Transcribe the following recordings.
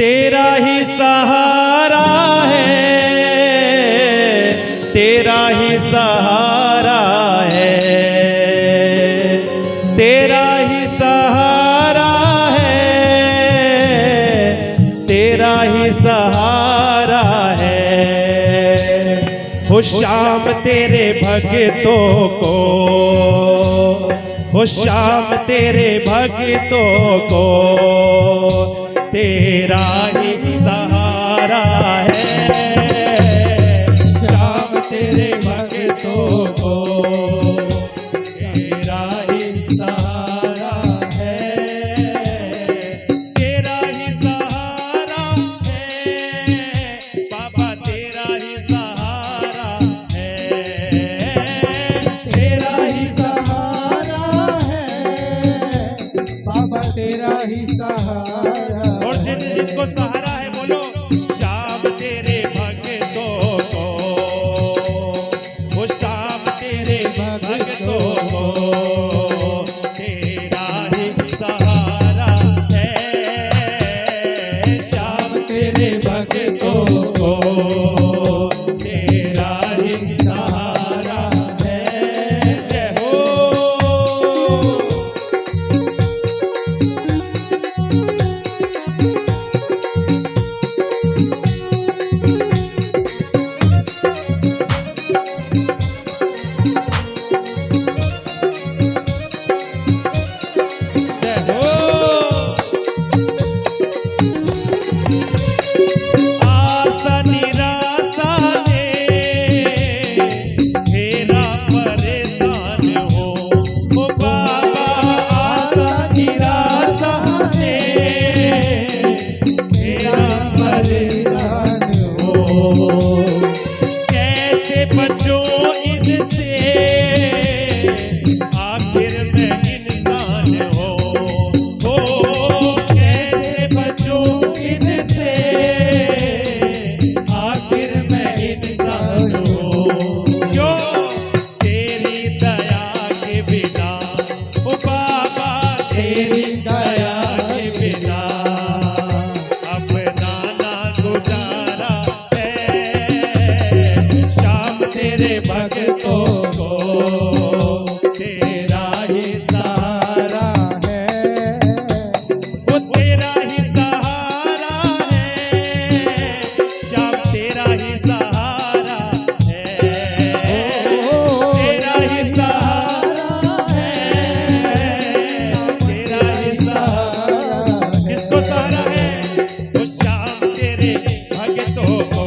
तेरा ही सहारा है, तेरा ही सहारा है, तेरा ही सहारा है, तेरा ही सहारा है। हो श्याम तेरे भक्तों को, हो श्याम तेरे भक्तों को तेरा ही सहारा है। श्याम तेरे भक्तों को तेरा ही सहारा है, तेरा ही सहारा है बाबा, तेरा ही सहारा है, तेरा ही सहारा है बाबा, तेरा ही सहारा। और जिनको सहारा है बोलो श्याम तेरे भक्तों को, वो श्याम तेरे भक्तों को तेरा ही सहारा है। श्याम तेरे भक्तों को तेरा ही सहारा है। जय हो। कैसे बचूं इनसे आखिर मैं इंसान हो, कैसे बचूं इनसे आखिर मैं इंसान हो। क्यों तेरी दया के बिना ओ बाबा, तेरी दया के बिना अपना ना गुजारा है। श्याम तेरे भक्तों को तेरा ही सहारा है, वो तेरा ही सहारा है। श्याम तेरा ही सहारा है, तेरा ही सहारा है, तेरा ही सहारा। किसको सहारा है? वो श्याम तेरे भक्तों को,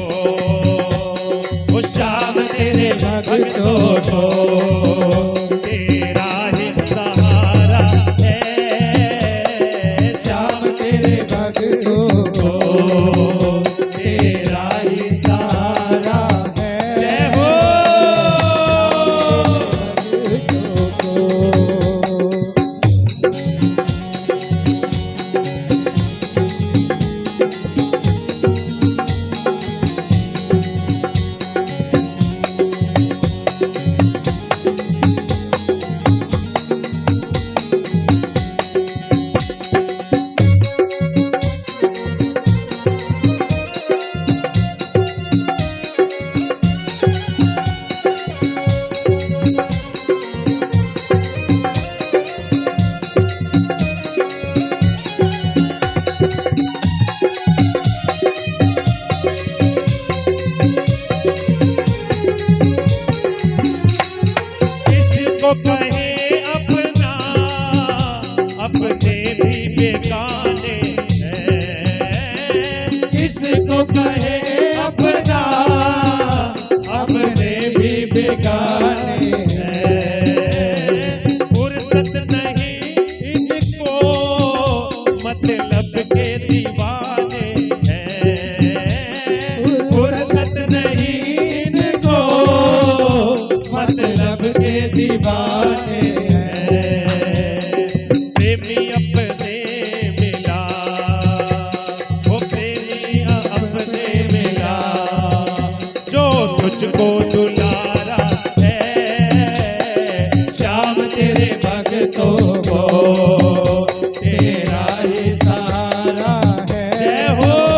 वो श्याम तेरे भक्तों को तेरा ही सहारा है। श्याम तेरे भक्तों को तेरा ही सहारा है। जय हो। कहे अपना अपने भी बेगाने हैं, किसको कहे अपना अपने भी बेगाने हैं। फुर्सत नहीं इनको मतलब के दीवाने हैं, फुर्सत नहीं इनको मतलब के दीवाने हैं। प्रेमी अपने मिला, वो प्रेमी अपने मिला, जो तुझको दुलारा है। श्याम तेरे भक्तों को तेरा ही सहारा है। जय हो।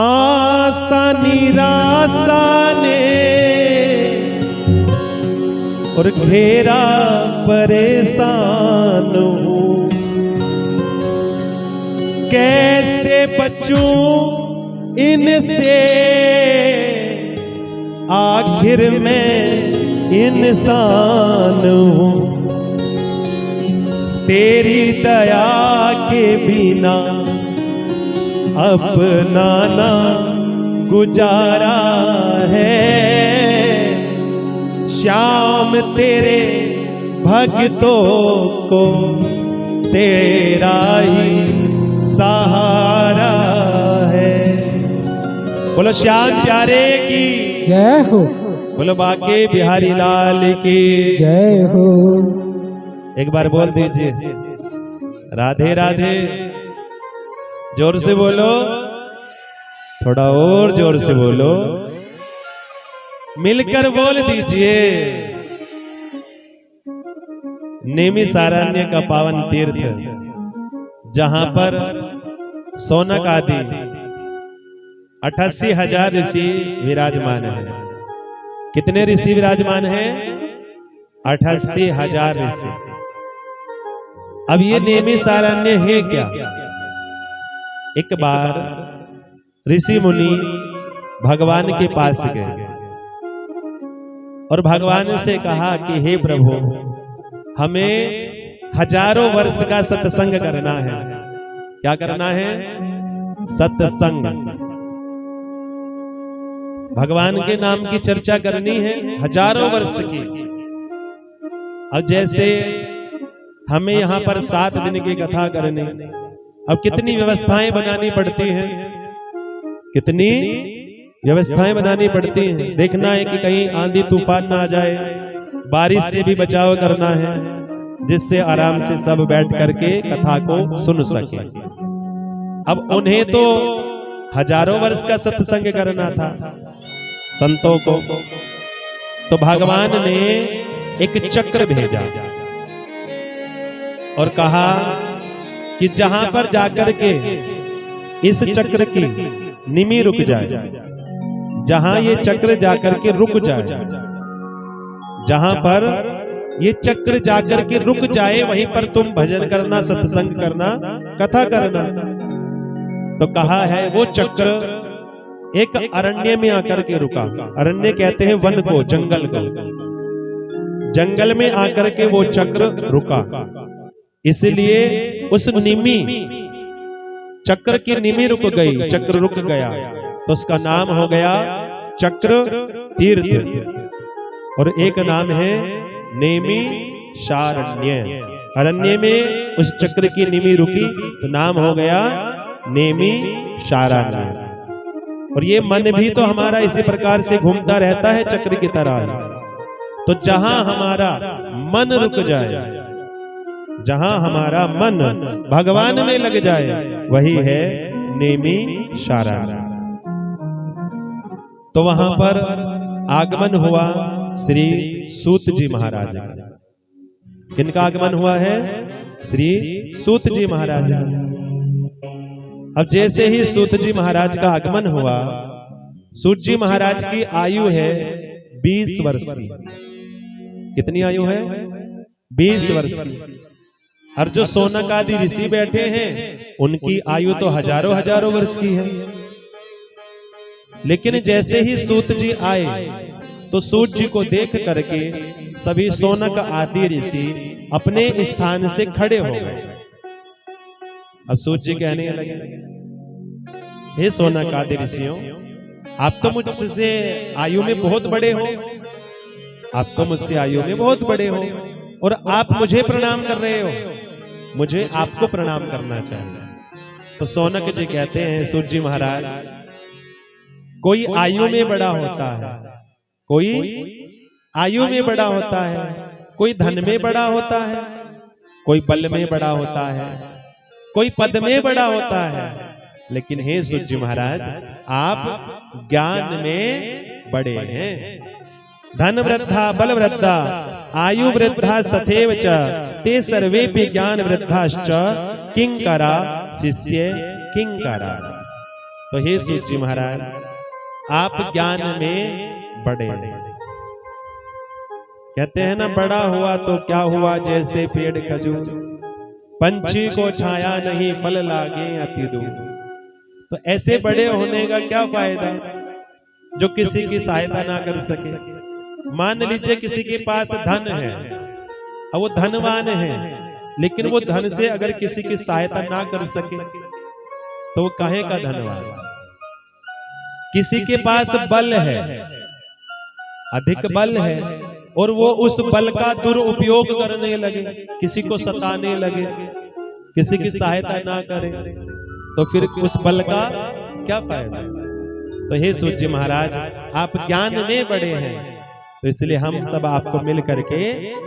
आशा निराशा ने और घेरा परेशान हूँ, कैसे बचूं इनसे, आखिर मैं इंसान हूँ। तेरी दया के बिना अपना ना गुजारा है, श्याम तेरे भक्तों को तेरा ही सहारा है। बोलो श्याम प्यारे की जय हो, बोलो बाके बिहारी लाल की जय हो। एक बार बोल दीजिए राधे राधे। जोर से बोलो, थोड़ा और जोर से बोलो, मिलकर बोल दीजिए। नैमिषारण्य का पावन तीर्थ, जहां पर शौनक आदि 88,000 ऋषि विराजमान हैं। कितने ऋषि विराजमान हैं? 88,000 ऋषि। अब ये नैमिषारण्य है क्या? एक बार ऋषि मुनि भगवान के पास गए और भगवान से कहा कि हे प्रभु, हमें हजारों वर्ष का सत्संग करना है। क्या करना है? सत्संग। भगवान के नाम की चर्चा करनी है हजारों वर्ष की। अब जैसे हमें यहाँ पर 7 दिन की कथा करनी, अब कितनी व्यवस्थाएं बनानी पड़ती हैं, कितनी व्यवस्थाएं बनानी पड़ती हैं। देखना है कि कहीं आंधी तूफान ना आ जाए, बारिश से भी बचाव करना है, जिससे आराम से सब बैठ करके कथा को सुन सके। अब उन्हें तो हजारों वर्ष का सत्संग करना था संतों को, तो भगवान ने एक चक्र भेजा और कहा कि जहां पर जाकर के इस चक्र की निमि रुक जाए, जहां ये चक्र जाकर के रुक जाए, जहां पर ये चक्र जाकर के रुक जाए, वहीं पर तुम भजन करना, सत्संग करना, कथा करना। तो कहा है वो चक्र एक अरण्य में आकर के रुका। अरण्य कहते हैं वन को, जंगल को। जंगल में आकर के वो चक्र रुका, इसलिए उस निमि, चक्र की निमि रुक गई, चक्र रुक गया, तो उसका नाम हो गया चक्र तीर्थ। और एक नाम है नैमिषारण्य। अरण्य में उस चक्र की निमि रुकी तो नाम हो गया नैमिषारण्य। और ये मन भी तो हमारा इसी प्रकार से घूमता रहता है चक्र की तरह। तो जहां हमारा मन रुक जाए, जहां हमारा मन भगवान में लग जाए, वही है नैमिषारण्य। तो वहां पर आगमन हुआ श्री सूत जी महाराज का। किनका आगमन हुआ है? श्री सूत जी महाराज। अब जैसे ही सूत जी महाराज का आगमन हुआ, सूत जी महाराज की आयु है 20 वर्ष की। कितनी आयु है? 20 वर्ष की। और जो शौनक आदि ऋषि बैठे हैं, उनकी आयु तो हजारों हजारों वर्ष की है। लेकिन जैसे ही सूत जी आए, तो सूत जी को देख करके सभी शौनक आदि ऋषि अपने स्थान से खड़े हो गए। अब सूत जी कहने लगे, हे शौनक आदि ऋषियों, आप तो मुझसे आयु में बहुत बड़े हो, आप तो मुझसे आयु में बहुत बड़े हो, और आप मुझे प्रणाम कर रहे हो, मुझे आपको प्रणाम करना चाहिए। तो शौनक जी कहते हैं, सूत जी महाराज, कोई आयु में बड़ा होता है, कोई आयु में बड़ा होता है, कोई धन में बड़ा होता है, कोई बल में बड़ा होता है, कोई पद में बड़ा होता है, लेकिन हे सूत जी महाराज, आप ज्ञान में बड़े हैं। धन वृद्धा बल वृद्धा आयु वृद्धा तथैव च ते सर्वेपि ज्ञान वृद्धाश्च किंकरा शिष्य किंकरा। तो हे सूत जी महाराज, आप ज्ञान में बड़े हैं। कहते हैं ना, बड़ा हुआ तो क्या हुआ, जैसे पेड़ खजूर, पंछी को छाया नहीं, फल लागे अति दूर। तो ऐसे बड़े होने का क्या फायदा जो किसी की सहायता ना कर सके। मान लीजिए किसी के पास धन है, अब वो धनवान है, लेकिन वो धन से अगर किसी की सहायता ना कर सके तो वो काहे का धनवान। किसी के पास बल है, अधिक बल है, और वो उस बल का दुरुपयोग करने लगे, किसी को सताने लगे, किसी की सहायता ना करे, तो फिर उस बल का क्या फायदा। तो हे सूत जी महाराज, आप ज्ञान में बड़े हैं, तो इसलिए हम सब आपको मिल करके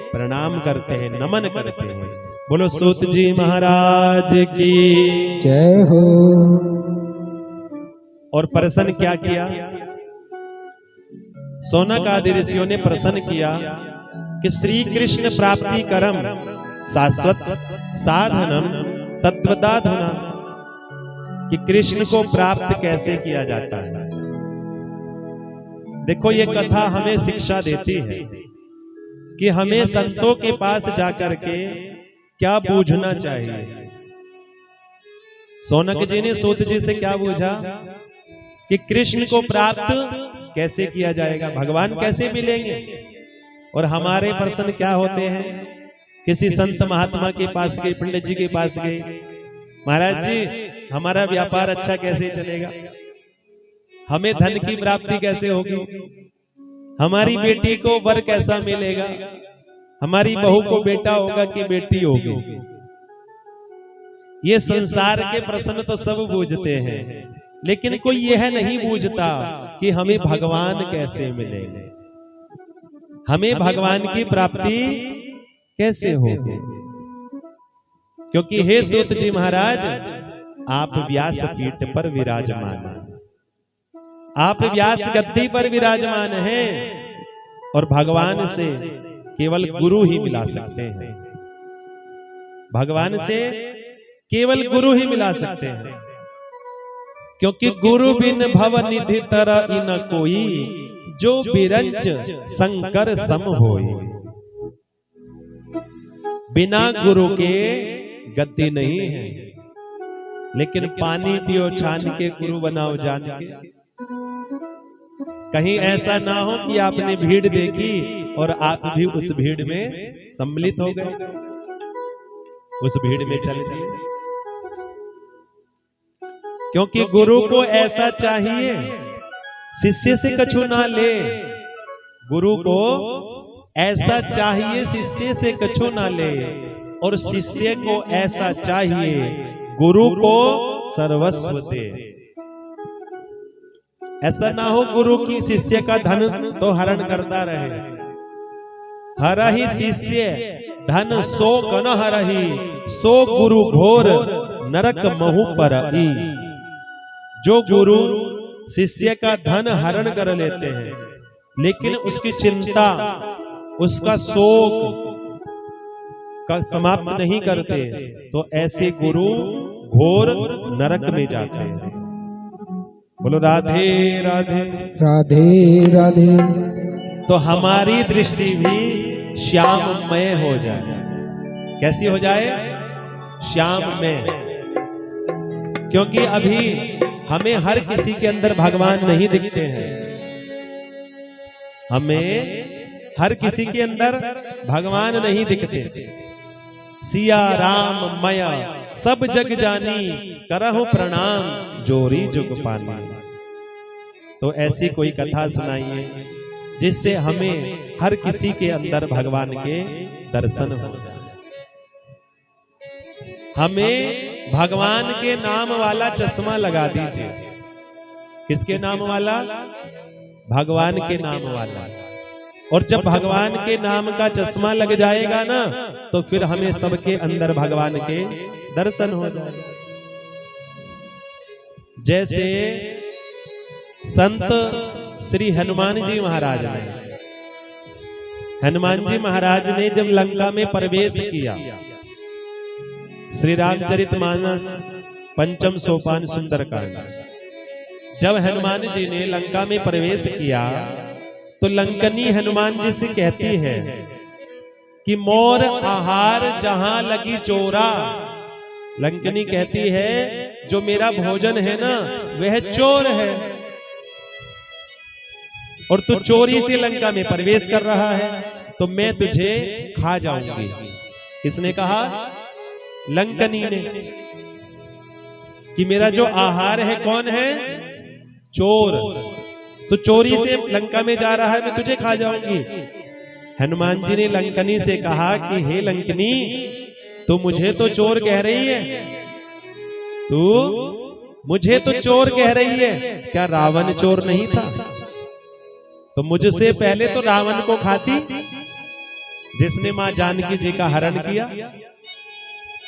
प्रणाम करते हैं, नमन करते हैं। बोलो सूत जी महाराज की जय हो। और प्रसन्न क्या किया, सौनक आदि ऋषियों ने प्रसन्न किया कि श्री कृष्ण प्राप्ति करम शाश्वत साधनम तत्वदाधना, कि कृष्ण को प्राप्त कैसे किया जाता है। देखो, ये कथा हमें शिक्षा देती है कि हमें संतों के पास जाकर के क्या पूछना चाहिए। सौनक जी ने सूत जी से क्या पूछा कि कृष्ण को प्राप्त कैसे किया जाएगा, भगवान कैसे मिलेंगे। और हमारे प्रश्न क्या होते हैं, किसी संत महात्मा के पास गए, पंडित जी के पास गए, महाराज जी हमारा व्यापार अच्छा कैसे चलेगा, हमें धन की प्राप्ति कैसे होगी, हमारी बेटी को वर कैसा मिलेगा, हमारी बहू को बेटा होगा कि बेटी होगी। ये संसार के प्रश्न तो सब बूझते हैं, लेकिन कोई यह नहीं बूझता कि हमें भगवान कैसे मिलेंगे, हमें भगवान की प्राप्ति कैसे होगी। क्योंकि हे सूत जी महाराज, आप व्यास पीठ पर विराजमान हैं, आप व्यास गद्दी पर विराजमान हैं, और भगवान से केवल गुरु ही मिला सकते हैं, भगवान से केवल गुरु ही मिला सकते हैं। क्योंकि गुरु बिन भव निधि तर इन कोई, जो बिरंच शंकर सम होई। बिना गुरु के गद्दी नहीं है, लेकिन पानी पियो छान के, गुरु बनाओ जान के। कहीं ऐसा ना हो कि आपने भीड़ देखी और आप भी उस भीड़ में सम्मिलित हो गए, उस भीड़ में चले गए। क्योंकि गुरु को ऐसा चाहिए, शिष्य से कछु ना ले, गुरु को ऐसा चाहिए शिष्य से कछु ना ले, और शिष्य को ऐसा चाहिए गुरु को सर्वस्व दे। ऐसा ना हो गुरु की शिष्य का धन तो हरण करता रहे, हरहि शिष्य धन सो कन हरहि, सो गुरु घोर नरक महु परई। जो गुरु शिष्य का धन हरण कर लेते हैं, लेकिन उसकी चिंता, उसका शोक का समाप्त नहीं करते, तो ऐसे गुरु घोर नरक में जाते हैं। बोलो राधे राधे राधे राधे। तो हमारी दृष्टि भी श्याममय हो जाए। कैसी हो जाए? श्याममय। क्योंकि अभी हमें हर किसी के अंदर भगवान नहीं दिखते हैं, हमें हर किसी के अंदर भगवान नहीं दिखते। सिया राम मया सब जग जानी, करहु प्रणाम जोरी जुग पानी। तो ऐसी कोई कथा सुनाइए जिससे हमें हर किसी के अंदर भगवान के दर्शन हो जाए। हमें भगवान के नाम वाला चश्मा लगा दीजिए। किसके नाम वाला? भगवान के नाम वाला। और जब भगवान के नाम का चश्मा लग जाएगा ना, तो फिर हमें सबके अंदर भगवान के दर्शन हो जाएगा। जैसे संत श्री हनुमान जी महाराज ने, हनुमान जी महाराज ने जब लंका में प्रवेश किया, श्री रामचरितमानस पंचम सोपान सुंदरकांड, जब हनुमान जी ने लंका में प्रवेश किया तो लंकनी हनुमान जी से कहती है कि मोर आहार जहां लगी चोरा। लंकनी कहती है जो मेरा भोजन है ना वह चोर है और तू चोरी से लंका में प्रवेश कर रहा है तो मैं तुझे खा जाऊंगी। किसने कहा? लंकनी ने, कि मेरा जो आहार है कौन है? चोर। तो चोरी से लंका में जा रहा है, मैं तुझे खा जाऊंगी। हनुमान जी ने लंकनी से कहा कि हे लंकनी, तू मुझे तो चोर कह रही है, तू मुझे तो चोर कह रही है, क्या रावण चोर नहीं था? तो मुझसे पहले तो रावण को खाती जिसने मां जानकी जी का हरण किया।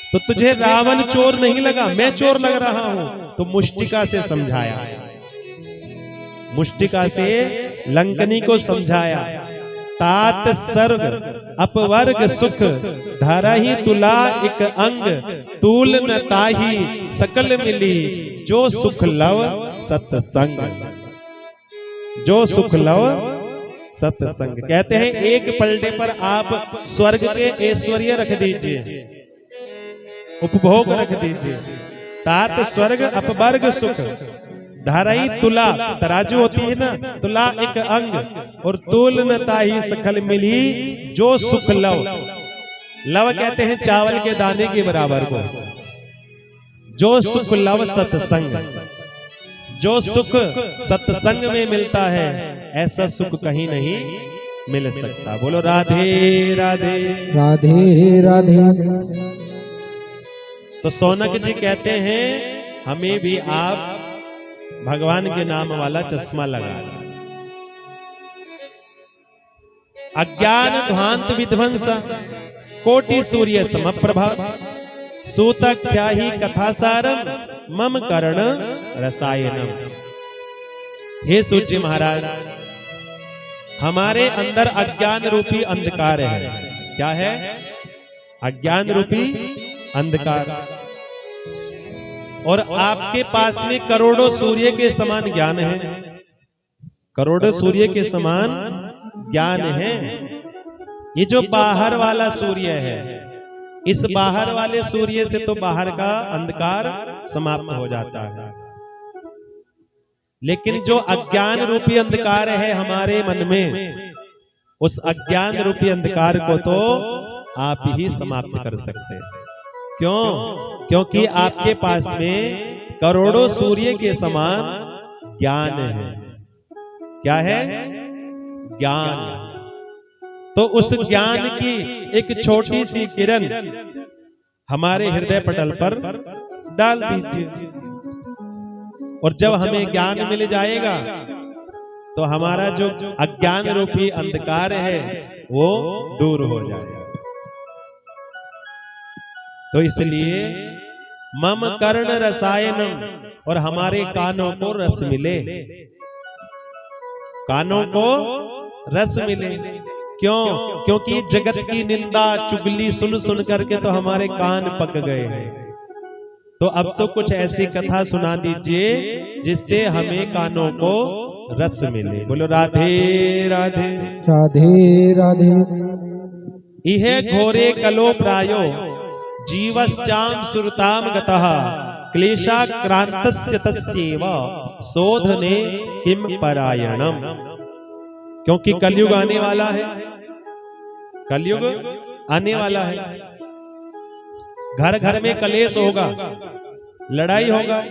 तो तुझे रावण चोर नहीं लगा, मैं चोर लग रहा हूं। तो मुष्टिका से समझाया, मुष्टिका से लंकनी को समझाया। तात सर्ग अपवर्ग सुख धरहि तुला एक अंग, तूल न ताही सकल मिली जो सुख लव सत्संग। जो सुख लव सत्संग। कहते हैं एक पलटे पर आप स्वर्ग के ऐश्वर्य रख दीजिए, उपभोग रख दीजिए। तात स्वर्ग अपवर्ग सुख धरई तुला, तराजू होती है ना, तुला एक अंग, और तूल न ताही सकल मिली जो सुख लव। लव कहते हैं चावल के दाने के बराबर को। जो सुख लव सत्संग, जो सुख सत्संग में मिलता है ऐसा सुख कहीं नहीं मिल सकता। बोलो राधे राधे राधे राधे। तो सौनक जी कहते हैं हमें भी आप भगवान के नाम वाला चश्मा लगा। अज्ञान ध्वांत विध्वंस कोटि सूर्य समप्रभा, सूतख्या ही कथासारम मम कर्ण रसायनम। हे सूर्य महाराज, हमारे अंदर अज्ञान रूपी अंधकार है। क्या है? अज्ञान रूपी अंधकार। और आपके पास में करोड़ों सूर्य के समान ज्ञान है, करोड़ों सूर्य के समान ज्ञान है। ये जो बाहर वाला सूर्य है, इस बाहर वाले सूर्य से तो बाहर का अंधकार समाप्त हो जाता है, लेकिन जो अज्ञान रूपी अंधकार है हमारे मन में, उस अज्ञान रूपी अंधकार को तो आप ही समाप्त कर सकते हैं। क्यों? क्योंकि आपके पास में करोड़ों सूर्य के समान ज्ञान है। क्या है? ज्ञान। तो उस ज्ञान की एक छोटी सी किरण हमारे हृदय पटल पर डाल दीजिए, और जब हमें ज्ञान मिल जाएगा तो हमारा जो अज्ञान रूपी अंधकार है वो दूर हो जाएगा। तो इसलिए मम कर्ण रसायनम, और हमारे कानों को रस मिले, कानों को रस मिले। क्यों? क्योंकि जगत की निंदा चुगली सुन सुन करके तो हमारे कान पक गए हैं। तो अब तो कुछ ऐसी कथा सुना दीजिए जिससे हमें कानों को रस मिले। बोलो राधे राधे राधे राधे। इहे घोरे कलो प्रायो जीवश्चाम सुरताम गतः, क्लेशाक्रांतस्य तस्यैव शोधने किम परायणम। क्योंकि कलयुग आने वाला है, कलयुग आने वाला है। घर घर में कलेश होगा, लड़ाई होगा,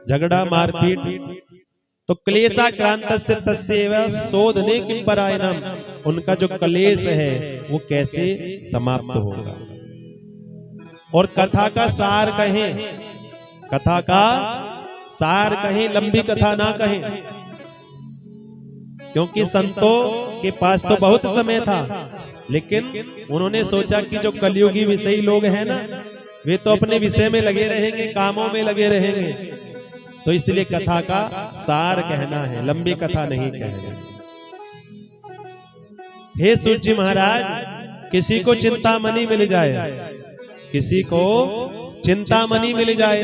झगड़ा मारपीट। तो क्लेशाक्रांतस्य तस्यैव शोधने किम परायणम, उनका जो कलेश है वो कैसे समाप्त होगा। और कथा का सार कहें, कथा का सार कहें, लंबी कथा ना कहें, क्योंकि संतों के पास तो बहुत समय था, लेकिन उन्होंने सोचा कि जो कलयुगी विषयी लोग हैं ना, वे तो अपने विषय में लगे रहेंगे, कामों में लगे रहेंगे। तो इसलिए कथा का सार कहना है, लंबी कथा नहीं कहना। हे सूर्य महाराज, किसी को चिंतामणि मिल जाए, किसी को चिंतामणि मिल जाए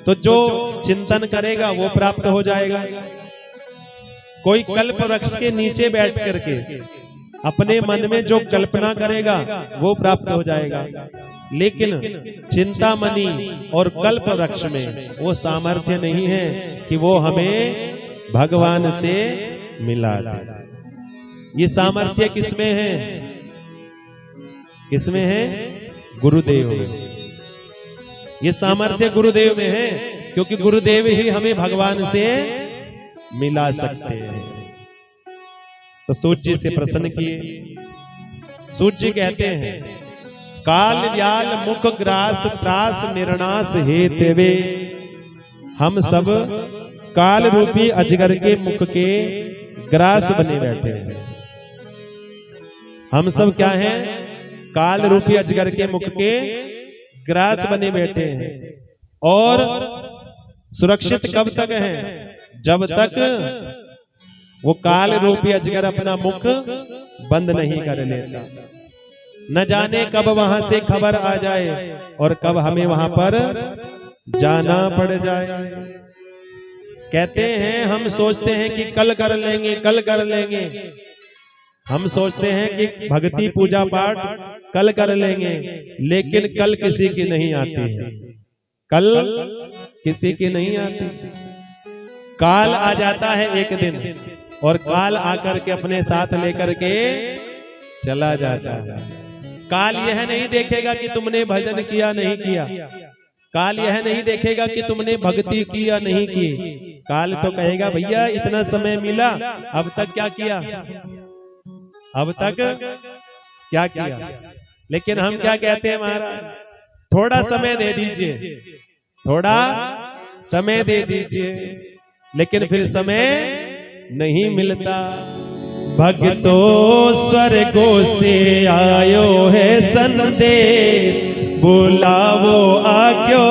तो जो चिंतन करेगा वो प्राप्त हो जाएगा। कोई कल्प वृक्ष के नीचे बैठ करके अपने मन में जो कल्पना करेगा वो प्राप्त हो जाएगा। लेकिन चिंतामणि और कल्प वृक्ष में वो सामर्थ्य नहीं है कि वो हमें भगवान से मिला दे। ये सामर्थ्य किसमें है? किसमें है? गुरुदेव में। ये सामर्थ्य गुरुदेव में है, क्योंकि गुरुदेव ही हमें भगवान से मिला सकते हैं। तो सूर्य जी से प्रसन्न किए। सूर्य जी कहते हैं, काल व्याल मुख ग्रास त्रास निर्णास हेतवे। हम सब काल रूपी अजगर के मुख के ग्रास बने बैठे हैं। हम सब क्या हैं? काल रूपी अजगर के मुख के ग्रास बने बैठे हैं। और सुरक्षित कब तक हैं? जब तक वो काल रूपी अजगर अपना मुख बंद नहीं कर लेता। न जाने कब वहां से खबर आ जाए और कब हमें वहां पर जाना पड़ जाए। कहते हैं, हम सोचते हैं कि कल कर लेंगे, कल कर लेंगे। हम सोचते हैं कि भक्ति पूजा पाठ कल कर लेंगे, लेकिन कल किसी की नहीं आती है। कल किसी की नहीं आती। काल आ जाता है एक दिन, और काल आकर के अपने साथ लेकर के चला जाता है। काल यह नहीं देखेगा कि तुमने भजन किया नहीं किया। काल यह नहीं देखेगा कि तुमने भक्ति की या नहीं की। काल तो कहेगा, भैया इतना समय मिला, अब तक क्या किया, अब तक क्या किया। लेकिन हम क्या कहते हैं महाराज, थोड़ा समय दे दीजिए, थोड़ा समय दे दीजिए। लेकिन फिर समय नहीं मिलता। भक्तों स्वर्गों से आयो है संदेश, बुलावो आज्ञो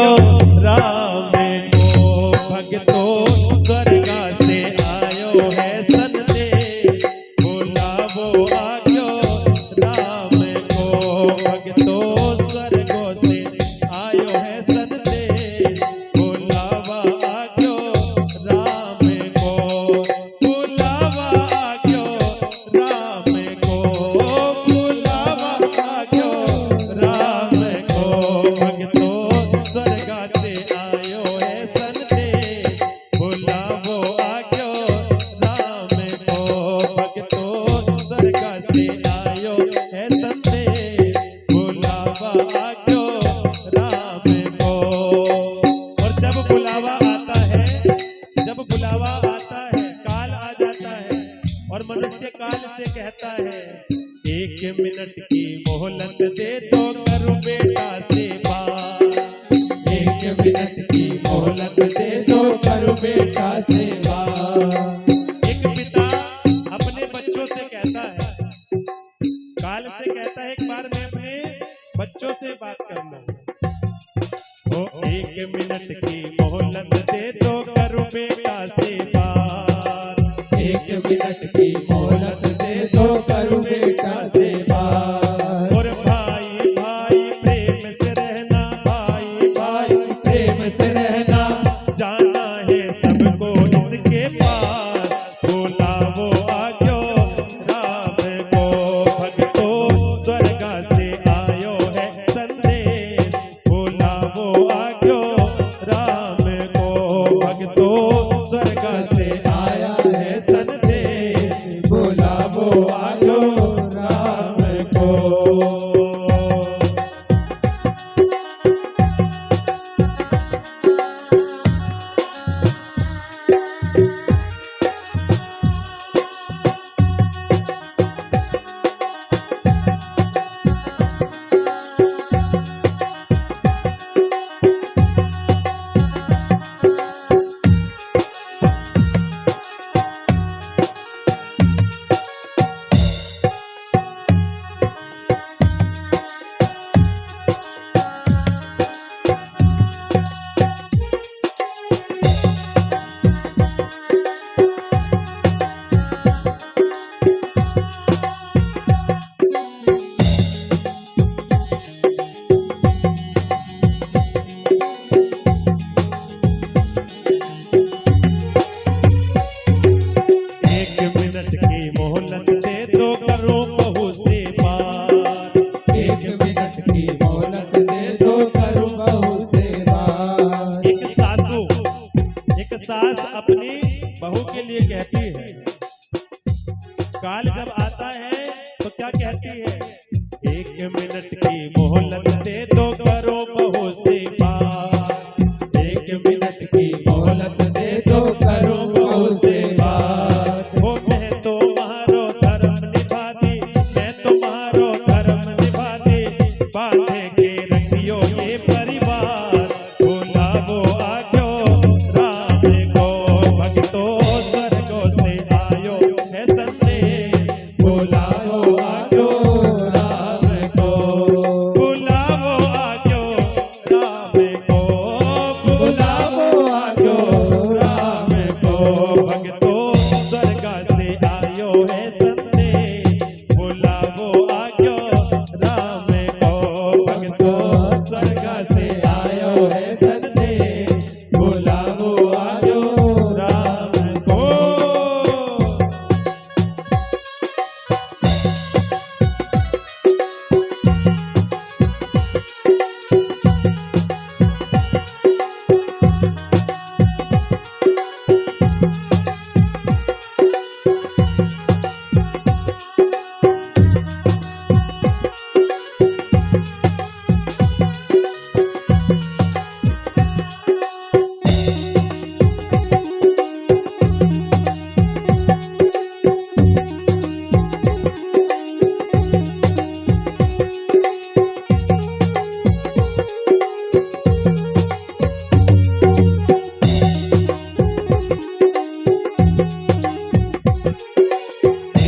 राम को। भक्तों स्वर्ग से आयो है संदेश, बुलावो आज्ञो राम को। भक्तों स्वर्गों से आयो है संदेश, बुलावा आज्ञो राम को। बुलावा आज्ञो राम को, बुलावा आज्ञो राम को। भक्तों स्वर्ग से आयो है संदेश, बुलावो आज्ञो राम को। भक्तों स्वर्ग से आयो है संदेश, बुलावा आज्ञो राम को। और जब बुलावा आता है, जब बुलावा आता है, काल आ जाता है और मनुष्य काल से कहता है, 1 मिनट की मोहलत दे तो करूं बेटा से बात। 1 मिनट की मोहलत दे दो करूं बेटा से बात। एक पिता अपने बच्चों से कहता है, काल से कहता है, एक बार मैं अपने बच्चों से बात कर लूं। ओ 1 मिनट की मोहलत दे तो करूं बेटा से बात। 1 मिनट की मोहलत दे दो करूं बेटा से बात। और भाई भाई प्रेम से रहना, भाई भाई प्रेम से रहना, जाना है सबको इस कहती है, काल जब आता है तो क्या कहती है, 1 मिनट की मोहलत दे दो करो बहुत से बात। 1 मिनट की मोहलत दे दो करो बहुत से बात। वो मैं तुम्हारो धर्म निभा दी, मैं तुम्हारो धर्म निभा दी, बांधे के रखियो ये परिवार। बुलावो आजो राम को, भक्तो स्वर्गों से आयो है संदेश। बुलाओ आजो राम को, बुलावो आजो राम को, बुलाओ आजो राम को, भक्तो स्वर्ग से आयो है संदेश। बुलावो आजो राम को, भक्तो स्वर्ग से आयो है संदेश। बुलाओ आजो राम को।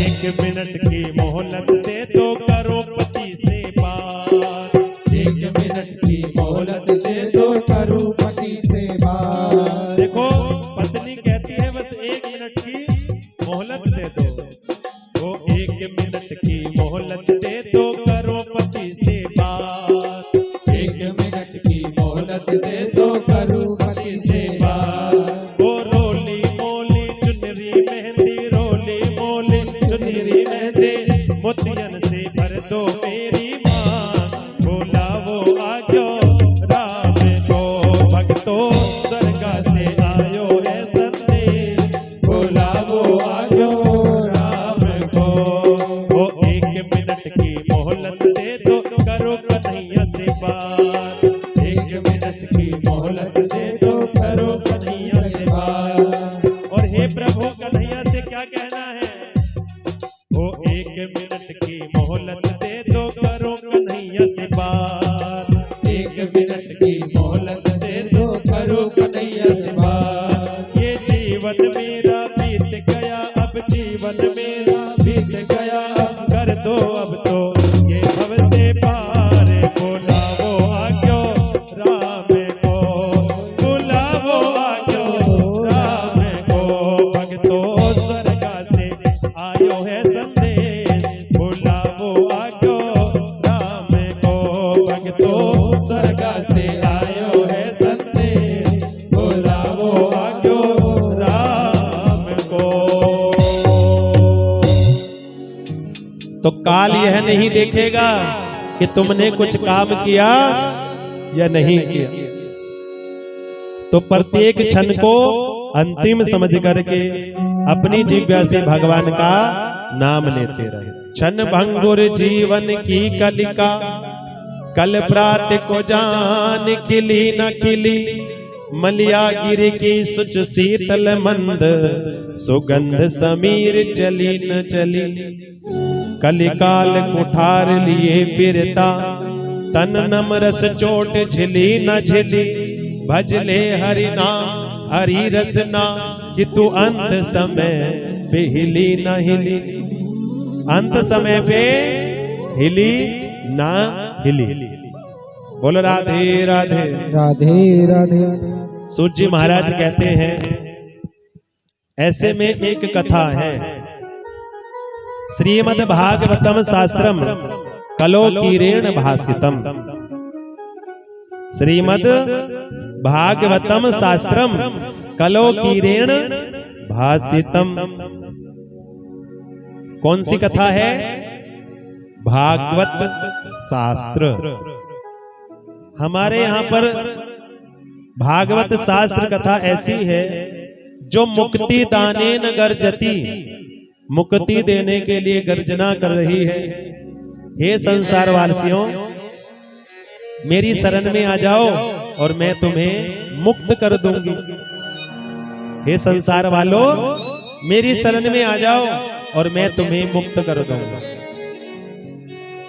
एक मिनट की मोहलत दे दो करोड़पति से बात। 1 मिनट की मोहलत दे दो करोड़पति से बात। देखो पत्नी कहती है बस 1 मिनट की मोहलत दे दो, वो 1 मिनट की मोहलत दे दो करोड़पति से बात। 1 मिनट की मोहलत दे दो करोड़पति से बात। वो रोली मोली चुनरी मेहंदी, रोली मोली चुनरी मेहंदी, मोतियन से भर दो मेरी माँ। बुलावो आजो राम को, भक्तो स्वर्ग से आयो है संदेश। बुलाओ आजो राम को, वो 1 मिनट की मोहलत दे दो करो कन्हैया से बात। 1 मिनट की मोहलत दे दो करो कन्हैया से बात। और हे प्रभु कन्हैया से क्या कहना है, वो 1 मिनट की मोहलत दे दो करो कन्हैया से बात। 1 मिनट की मोहलत दे दो करो कन्हैया से बात। ये जीवन मेरा बीत गया, अब जीवन मेरा बीत गया, अब कर दो अब तो ये भव से पार। बुलावो आजो राम को, बुलावो आजो राम को, भक्तो स्वर्ग से आयो है संदेश। बुलावो आजो राम को, भक्तो स्वर्ग से आयो है संदेश। बुलाओ आजो राम को। तो काल यह नहीं देखेगा कि तुमने कुछ काम किया या नहीं किया, तो प्रत्येक क्षण को अंतिम समझ करके अपनी जिह्वा से भगवान का नाम लेते रहे। क्षण भंगुर जीवन की कलिका, कल प्रात को जान खिली न खिली, मलिया गिर की सुच शीतल मंद, सुगंध समीर चली न चली। कलिकाल कुठार लिए फिरता, तन नम रस चोट झिली न झिली। भजले हरि नाम हरि रसना, कि तू अंत समय पे हिली न हिली। अंत समय पे हिली ना हिली। बोलो राधे राधे। राधे राधे। सूत जी महाराज कहते हैं, ऐसे में एक कथा है, श्रीमद् भागवतम शास्त्रम कलोकीरेण भासितम। श्रीमद् भागवतम शास्त्रम कलोकीरेण भासितम। कौन सी कथा है? भागवत शास्त्र। हमारे यहाँ पर भागवत शास्त्र कथा ऐसी है जो मुक्ति दानेन गर्जती, मुक्ति देने के लिए गर्जना कर रही है। हे संसार वासियों, मेरी शरण में आ जाओ और मैं तुम्हें मुक्त कर दूंगी। हे संसार वालों, मेरी शरण में आ जाओ और मैं तुम्हें मुक्त कर दूंगा।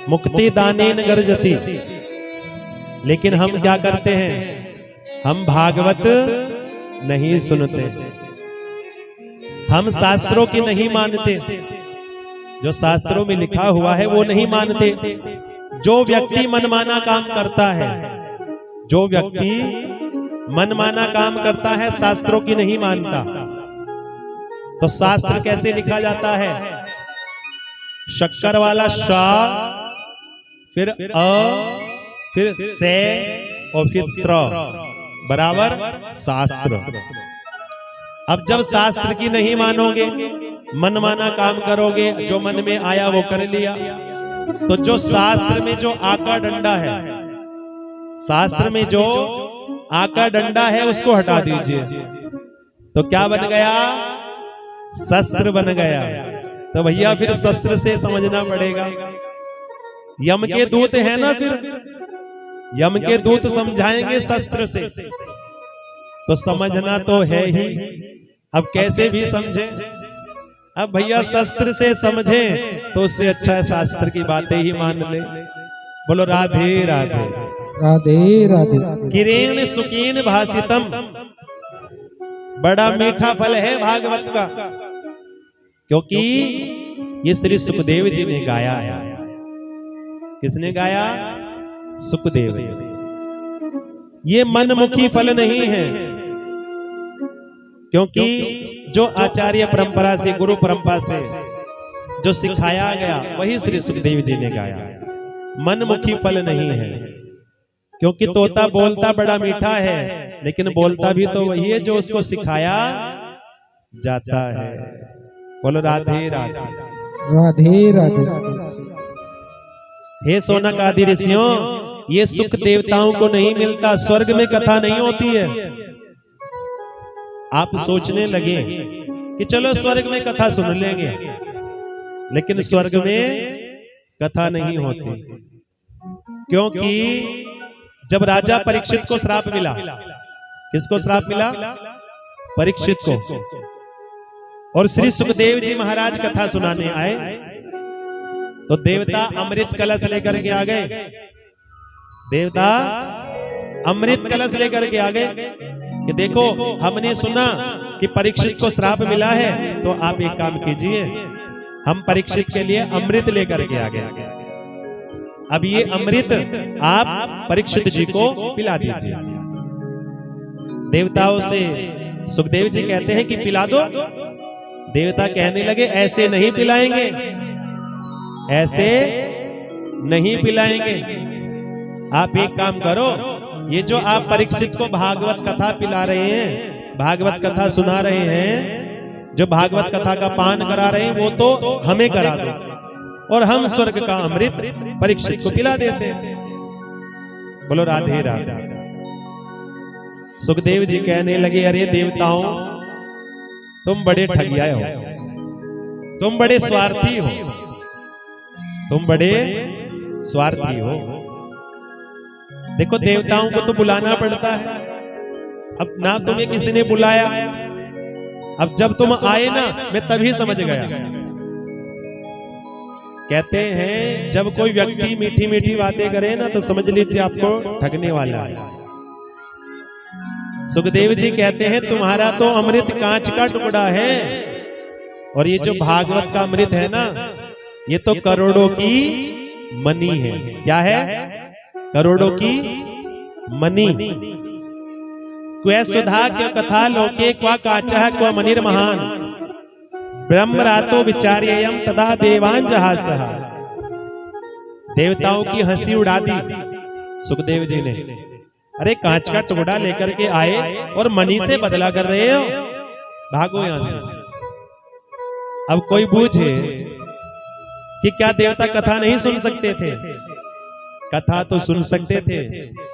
मुक्ति दानेन गर्जती। लेकिन हम क्या करते हैं? हम भागवत नहीं सुनते, हम शास्त्रों की नहीं मानते, जो शास्त्रों में लिखा हुआ है वो नहीं मानते। जो व्यक्ति मनमाना काम करता है, जो व्यक्ति मनमाना काम करता है, शास्त्रों की नहीं मानता। तो शास्त्र कैसे लिखा जाता है? शक्कर वाला शा, फिर अ, फिर से और फिर त्र बराबर शास्त्र। अब जब शास्त्र की नहीं मानोगे, मनमाना काम करोगे, जो मन में आया वो कर लिया, तो जो शास्त्र में जो आका डंडा है, शास्त्र में जो आका डंडा है उसको हटा दीजिए। तो क्या बन गया? शस्त्र बन गया। तो भैया फिर शस्त्र से समझना पड़ेगा। यम के दूत है ना, फिर यम के दूत समझाएंगे शस्त्र से, तो समझना तो है ही। अब कैसे भी समझे? अब भैया शस्त्र से समझे तो उससे अच्छा शास्त्र की बातें ही मान ले। बोलो राधे राधे। राधे राधे। किरेण सुकीन भाषितम, बड़ा मीठा फल है भागवत का, क्योंकि ये श्री सुखदेव जी ने गाया है। किसने गाया? सुखदेव। ये मनमुखी फल नहीं है, क्योंकि जो आचार्य परंपरा से, गुरु परंपरा से जो सिखाया गया वही श्री सुखदेव जी ने गाया। मनमुखी फल नहीं है, क्योंकि तोता बोलता बड़ा मीठा है, लेकिन बोलता भी तो वही है जो उसको सिखाया जाता है। बोलो राधे राधे। राधे राधे। हे सोनक आदि ऋषियों, ये सुख देवताओं को नहीं मिलता, स्वर्ग में कथा नहीं होती है। आप सोचने लगे कि चलो स्वर्ग में कथा सुन लेंगे, लेकिन स्वर्ग में कथा नहीं होती, क्योंकि जब राजा परीक्षित को श्राप मिला, किसको श्राप मिला? परीक्षित को। और श्री सुखदेव जी महाराज कथा सुनाने आए, तो देवता अमृत कलश लेकर के आ गए। देवता अमृत कलश लेकर के आ गए कि देखो, हमने सुना कि परीक्षित को श्राप मिला है, तो आप एक काम कीजिए, हम परीक्षित के लिए अमृत लेकर के आ गए। अब ये अमृत आप परीक्षित जी को पिला दीजिए। देवताओं से सुखदेव जी कहते हैं कि पिला दो। देवता कहने लगे ऐसे नहीं पिलाएंगे, ऐसे नहीं पिलाएंगे। आप एक काम करो, ये जो आप परीक्षित को भागवत कथा पिला रहे हैं, भागवत कथा सुना रहे हैं, जो भागवत कथा का पान करा रहे हैं, वो तो हमें करा दो, और हम स्वर्ग का अमृत परीक्षित को पिला देते हैं। बोलो राधे राधे। सुखदेव जी कहने लगे, अरे देवताओं, तुम बड़े ठगिया हो, तुम बड़े स्वार्थी हो, तुम बड़े स्वार्थी हो। देखो, देवताओं को तो बुलाना पड़ता है, अब ना तुम्हें किसी ने बुलाया। अब जब तुम आए ना, मैं तभी समझ गया। कहते हैं जब कोई व्यक्ति मीठी मीठी बातें करे ना, तो समझ लीजिए आपको ठगने वाला है। सुखदेव जी कहते हैं तुम्हारा तो अमृत कांच का टुकड़ा है, और ये जो भागवत का अमृत है ना, ये तो करोड़ों की मनी है। क्या है? करोड़ों की मनी। क्व सुधा क्व कथा लोके क्व काचः क्व मनिर्महान ब्रह्म रातो विचार्ययम् तदा देवान जहासः। देवताओं की हंसी उड़ा दी सुखदेव जी ने। अरे कांच का टुकड़ा लेकर के आए और मणि से बदला कर रहे हो, भागो यहां से। अब कोई पूछे कि क्या देवता कथा नहीं सुन सकते थे? कथा तो सुन सकते थे,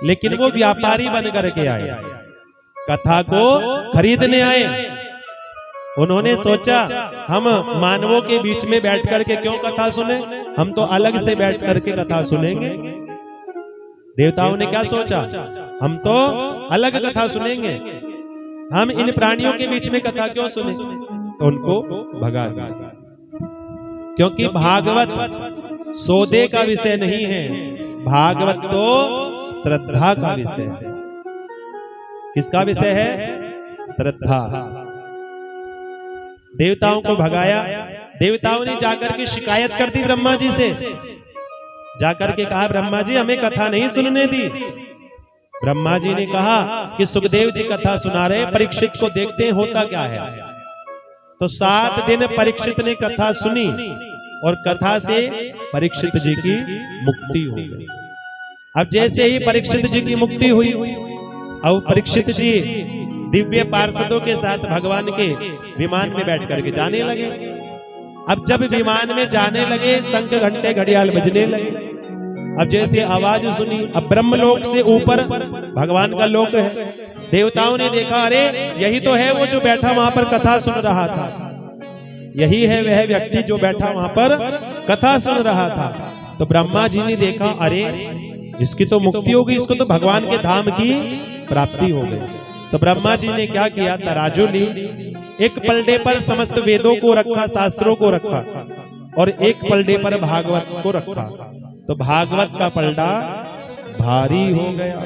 लेकिन वो व्यापारी बन करके आए, कथा को खरीदने आए, उन्होंने सोचा हम मानवों के बीच में बैठ करके क्यों कथा सुने, हम तो अलग से बैठ करके कथा सुनेंगे। देवताओं ने क्या सोचा, हम तो अलग कथा सुनेंगे, हम इन प्राणियों के बीच में कथा क्यों सुने। तो उनको भगा दिया, क्योंकि भागवत सौदे का विषय नहीं है, भागवत तो श्रद्धा का विषय है। किसका विषय है? श्रद्धा। देवताओं को भगाया। देवताओं ने जाकर के शिकायत कर दी ब्रह्मा जी से, जाकर के कहा ब्रह्मा जी हमें कथा नहीं सुनने दी। ब्रह्मा जी ने कहा कि सुखदेव जी कथा सुना रहे, परीक्षित को देखते हैं होता क्या है। तो 7 दिन परीक्षित ने कथा सुनी और कथा से परीक्षित जी की मुक्ति हो गई। अब जैसे ही परीक्षित जी की मुक्ति हुई, अब परीक्षित जी दिव्य पार्षदों के साथ भगवान के विमान में बैठ करके जाने लगे। अब जब विमान में जाने लगे, शंख घंटे घड़ियाल बजने लगे। अब जैसे आवाज सुनी, अब ब्रह्मलोक से ऊपर भगवान का लोक है। देवताओं ने देखा, अरे यही तो है वो जो बैठा वहां पर कथा सुन रहा था, यही है वह व्यक्ति जो बैठा वहां पर कथा सुन रहा था। तो ब्रह्मा जी ने देखा, अरे इसकी तो मुक्ति हो गई, इसको तो भगवान के धाम की प्राप्ति हो गई। तो ब्रह्मा जी ने क्या किया, तराजू ली, एक पलड़े पर समस्त वेदों को रखा, शास्त्रों को रखा, और एक पलड़े पर भागवत को रखा। तो भागवत का पलड़ा भारी हो गया।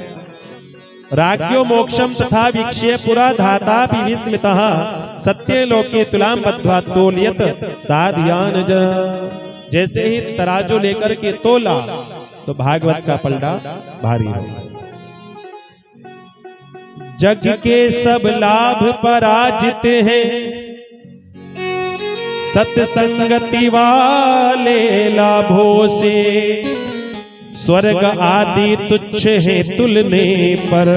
राज्यो मोक्षम तथा वीक्ष्य पुरा धाता विस्मितः सत्य लोके तुलाम बद्ध्वा तोल्यत साध्यान ज। जैसे ही तराजू लेकर के तोला तो भागवत का पलड़ा भारी हो गया। जग के सब लाभ पराजित हैं, सत्संगति वाले लाभों से, स्वर्ग आदि तुच्छ है तुलने पर,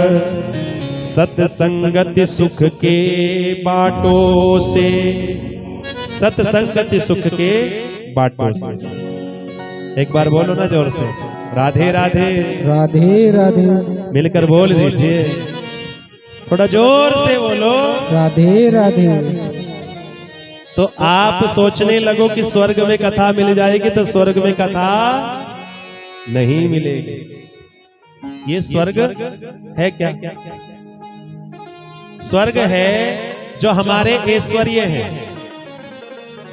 सत्संगति सुख के बाटों से। सत्संगति सुख के बाटों से। एक बार बोलो ना जोर से, राधे राधे राधे राधे। मिलकर बोल दीजिए, थोड़ा जोर से बोलो, राधे राधे। तो आप सोचने लगो कि स्वर्ग में कथा मिल जाएगी, तो स्वर्ग में कथा नहीं मिलेगी। ये स्वर्ग है क्या? स्वर्ग है जो हमारे ऐश्वर्य है।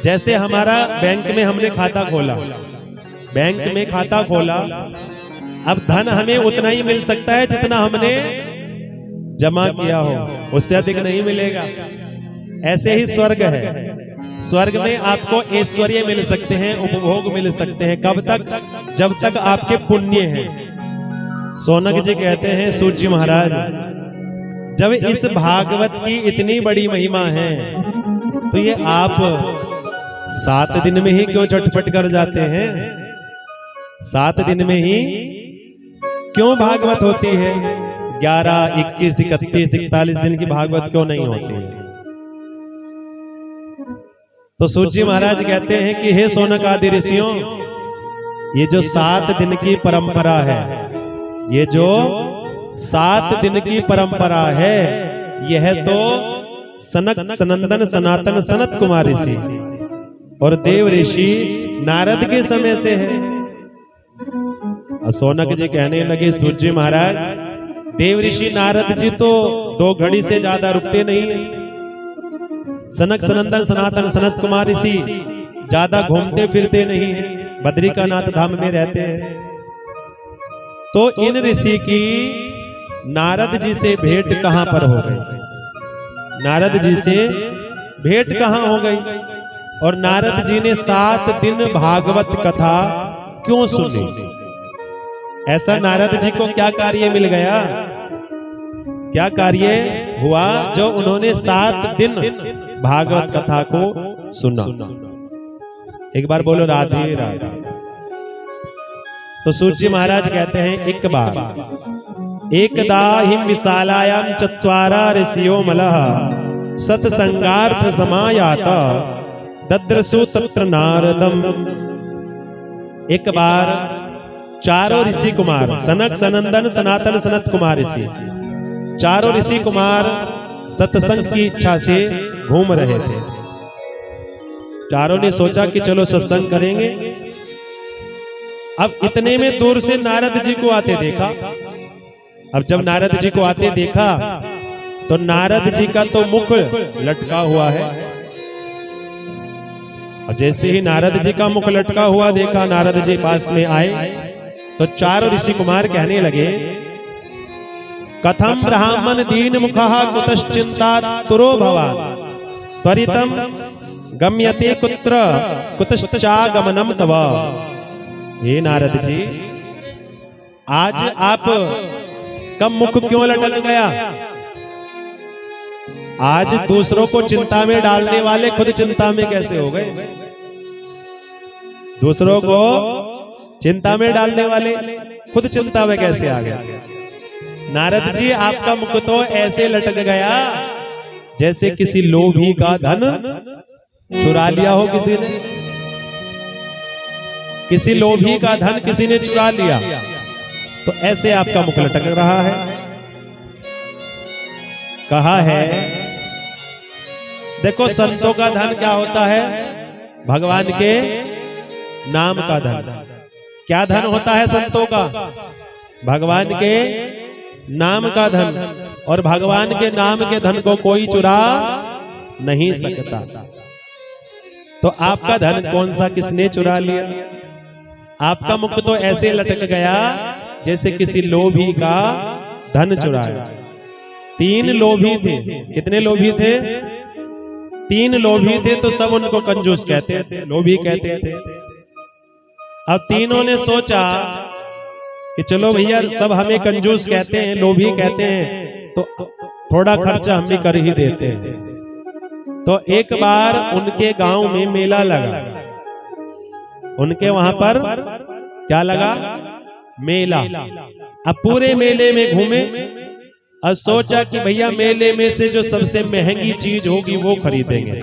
जैसे हमारा बैंक में हमने खाता खोला, बैंक में खाता खोला, अब धन हमें उतना ही मिल सकता है जितना हमने जमा किया हो, उससे अधिक नहीं मिलेगा। ऐसे ही स्वर्ग है। स्वर्ग में आपको ऐश्वर्य मिल सकते हैं, उपभोग मिल सकते हैं। कब तक? जब तक आपके पुण्य हैं। सोनक जी कहते हैं, सूर्य महाराज जब इस भागवत की इतनी बड़ी महिमा है, तो ये आप 7 दिन में ही क्यों झटपट कर जाते हैं? 7 दिन में ही क्यों भागवत होती है? 11, 21, 31, 41 दिन की भागवत क्यों नहीं होती है? तो सूर्य महाराज कहते हैं कि हे सोनक आदि ऋषियों, ये जो 7 दिन की परंपरा है, ये जो 7 दिन की परंपरा है, यह तो सनक सनंदन सनातन सनत कुमार ऋषि और देव ऋषि नारद के समय से है। और सोनक जी कहने लगे, सूर्य महाराज देव ऋषि नारद जी तो 2 घड़ी से ज्यादा रुकते नहीं। सनक सनंदन सनातन सनत कुमार ऋषि ज्यादा घूमते फिरते नहीं, बद्रिकानाथ धाम में रहते हैं। तो इन ऋषि की नारद जी से भेंट कहां पर हो गई? नारद जी से भेंट कहां हो गई? और नारद जी ने 7 दिन भागवत कथा क्यों सुनी? ऐसा नारद जी को क्या कार्य मिल गया? क्या कार्य हुआ जो उन्होंने 7 दिन भागवत कथा को सुना? एक बार बोलो राधे राधे। तो सूर्य महाराज कहते हैं, एक बार एकदा हिम विशालायाम चत्वारा ऋषियो मलः सत्संगार्थ समायाता दद्रसु तत्र नारदम। एक बार चारों ऋषि कुमार, सनक सनंदन सनातन सनत कुमार ऋषि, चारों ऋषि कुमार सत्संग की इच्छा से घूम रहे थे। चारों ने सोचा कि चलो सत्संग करेंगे। अब इतने में दूर से नारद जी को आते देखा। अब जब नारद जी को आते देखा तो नारद जी का तो मुख लटका हुआ है। और जैसे ही नारद जी का मुख लटका हुआ देखा, नारद जी पास में आए तो चारों ऋषि कुमार कहने लगे, कथम ब्राह्मण दीन मुखः कुतश्चिंता तुरो भवान् त्वरितम गम्यते कुत्र कुतश्चागमनम तव। हे नारद जी, आज आप कब मुख क्यों लटक गया? आज दूसरों को चिंता में डालने वाले खुद चिंता में कैसे हो गए? दूसरों को चिंता में डालने वाले खुद चिंता में कैसे आ गए? नारद जी, आपका मुख तो ऐसे लटक गया जैसे किसी लोभी का धन चुरा लिया हो किसी ने। किसी लोभी का धन किसी ने चुरा लिया तो ऐसे आपका मुख लटक रहा है। कहा है, देखो संतों का धन क्या होता है? भगवान के नाम का धन। क्या धन होता है संतों का? भगवान के नाम का धन। और भगवान के नाम के धन को कोई चुरा नहीं सकता। तो आपका धन कौन सा किसने चुरा लिया? आपका मुख तो ऐसे लटक गया जैसे किसी लोभी का धन चुराया। 3 लोभी थे। कितने लोभी थे? 3 लोभी थे। तो सब उनको कंजूस कहते थे, लोभी कहते थे। अब तीनों ने सोचा कि चलो भैया, सब हमें कंजूस कहते हैं, लोभी कहते हैं, तो थोड़ा खर्चा हम भी कर ही देते हैं। तो एक बार उनके गांव में मेला लगा। उनके वहां पर क्या लगा? मेला। अब पूरे मेले में घूमे और सोचा कि भैया मेले में से जो सबसे महंगी चीज होगी वो खरीदेंगे।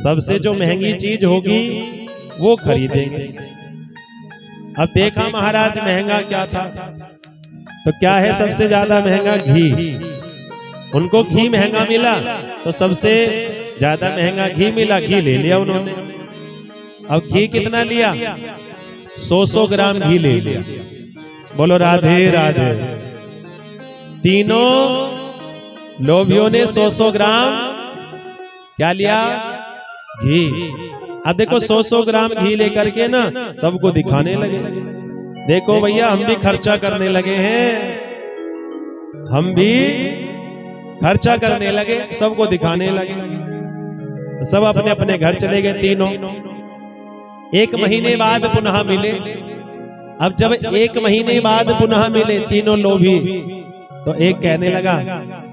सबसे जो महंगी चीज होगी वो खरीदेंगे। अब देखा महाराज, महंगा क्या था? तो क्या है सबसे ज्यादा महंगा? घी। उनको घी महंगा मिला तो सबसे ज्यादा महंगा घी मिला। घी ले लिया उन्होंने। अब घी कितना लिया? 100 ग्राम घी ले लिया। बोलो राधे राधे। तीनों लोभियों ने 100 ग्राम क्या लिया? घी। अब देखो 100 ग्राम घी लेकर के ना सबको दिखाने लगे, देखो भैया हम भी खर्चा करने लगे हैं, हम भी खर्चा करने लगे, सबको दिखाने लगे। सब अपने अपने घर चले गए तीनों। 1 महीने बाद पुनः मिले। अब जब 1 महीने बाद पुनः मिले तीनों लोभी, तो एक कहने लगा,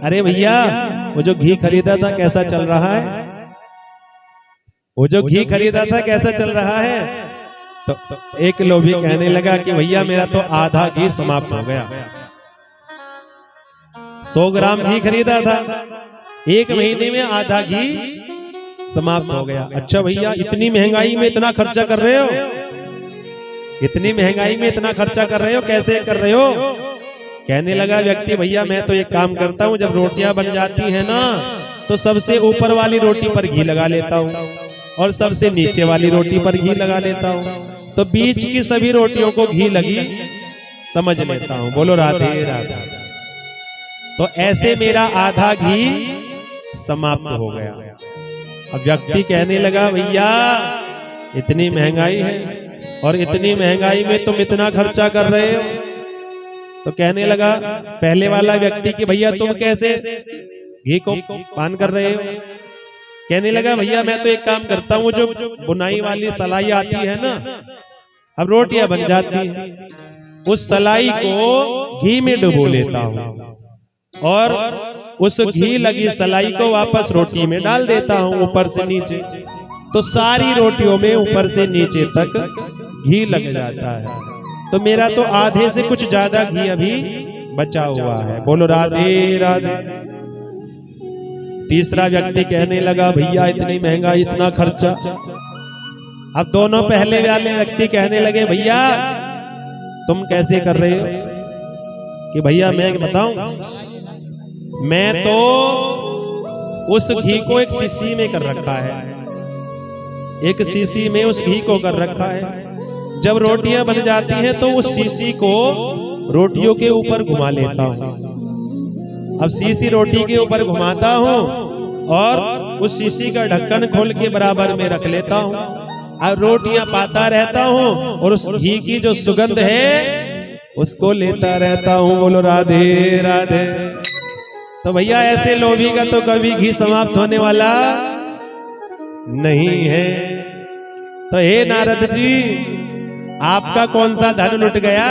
अरे भैया वो जो घी खरीदा था कैसा चल रहा है? वो जो घी खरीदा था कैसा चल रहा है? तो एक लोभी कहने लगा कि भैया मेरा तो आधा घी समाप्त हो गया। 100 ग्राम घी खरीदा था, 1 महीने में आधा घी समाप्त हो गया। अच्छा भैया, इतनी महंगाई में इतना खर्चा कर रहे हो? इतनी महंगाई में इतना खर्चा कर रहे हो, कैसे कर रहे हो? कहने लगा व्यक्ति, भैया मैं तो एक काम करता हूँ, जब रोटियां बन जाती है ना तो सबसे ऊपर वाली रोटी पर घी लगा लेता हूँ और सबसे नीचे वाली रोटी पर घी लगा लेता हूँ, तो बीच की सभी रोटियों को घी लगी समझ लेता हूँ। बोलो राधे राधे। तो ऐसे मेरा आधा घी समाप्त हो गया। अब व्यक्ति कहने लगा, भैया इतनी महंगाई है और इतनी महंगाई में तुम इतना खर्चा कर रहे हो? तो कहने लगा पहले वाला व्यक्ति कि भैया तुम कैसे घी को पान कर रहे हो? कहने लगा भैया मैं तो एक काम करता हूँ, जो बुनाई वाली सलाई आती है ना, अब रोटियां बन जाती है, उस सलाई को घी में डुबो लेता हूँ और उस घी लगी सलाई को वापस रोटी में डाल देता हूँ ऊपर से नीचे, तो सारी रोटियों में ऊपर से नीचे तक घी लग जाता है। तो मेरा तो आधे से कुछ ज्यादा घी अभी बचा हुआ है। बोलो राधे राधे। तीसरा व्यक्ति कहने लगा, भैया इतनी महंगाई, इतना खर्चा। अब दोनों पहले वाले व्यक्ति कहने लगे, भैया तुम कैसे कर रहे हो? कि भैया मैं बताऊं, मैं तो उस घी को एक शीशी में कर रखा है, एक शीशी में उस घी को कर रखा है। जब रोटियां बन जाती हैं तो उस शीशी को रोटियों के ऊपर घुमा लेता हूं। अब शीशी रोटी के ऊपर घुमाता हूं और उस शीशी का ढक्कन खोल के बराबर में रख लेता हूं। अब रोटियां पाता रहता हूं और उस घी की जो सुगंध है उसको लेता रहता हूं। बोलो राधे राधे। तो भैया ऐसे लोभी का तो कभी घी समाप्त होने वाला नहीं है। तो हे नारद जी, आपका कौन सा धन लुट गया?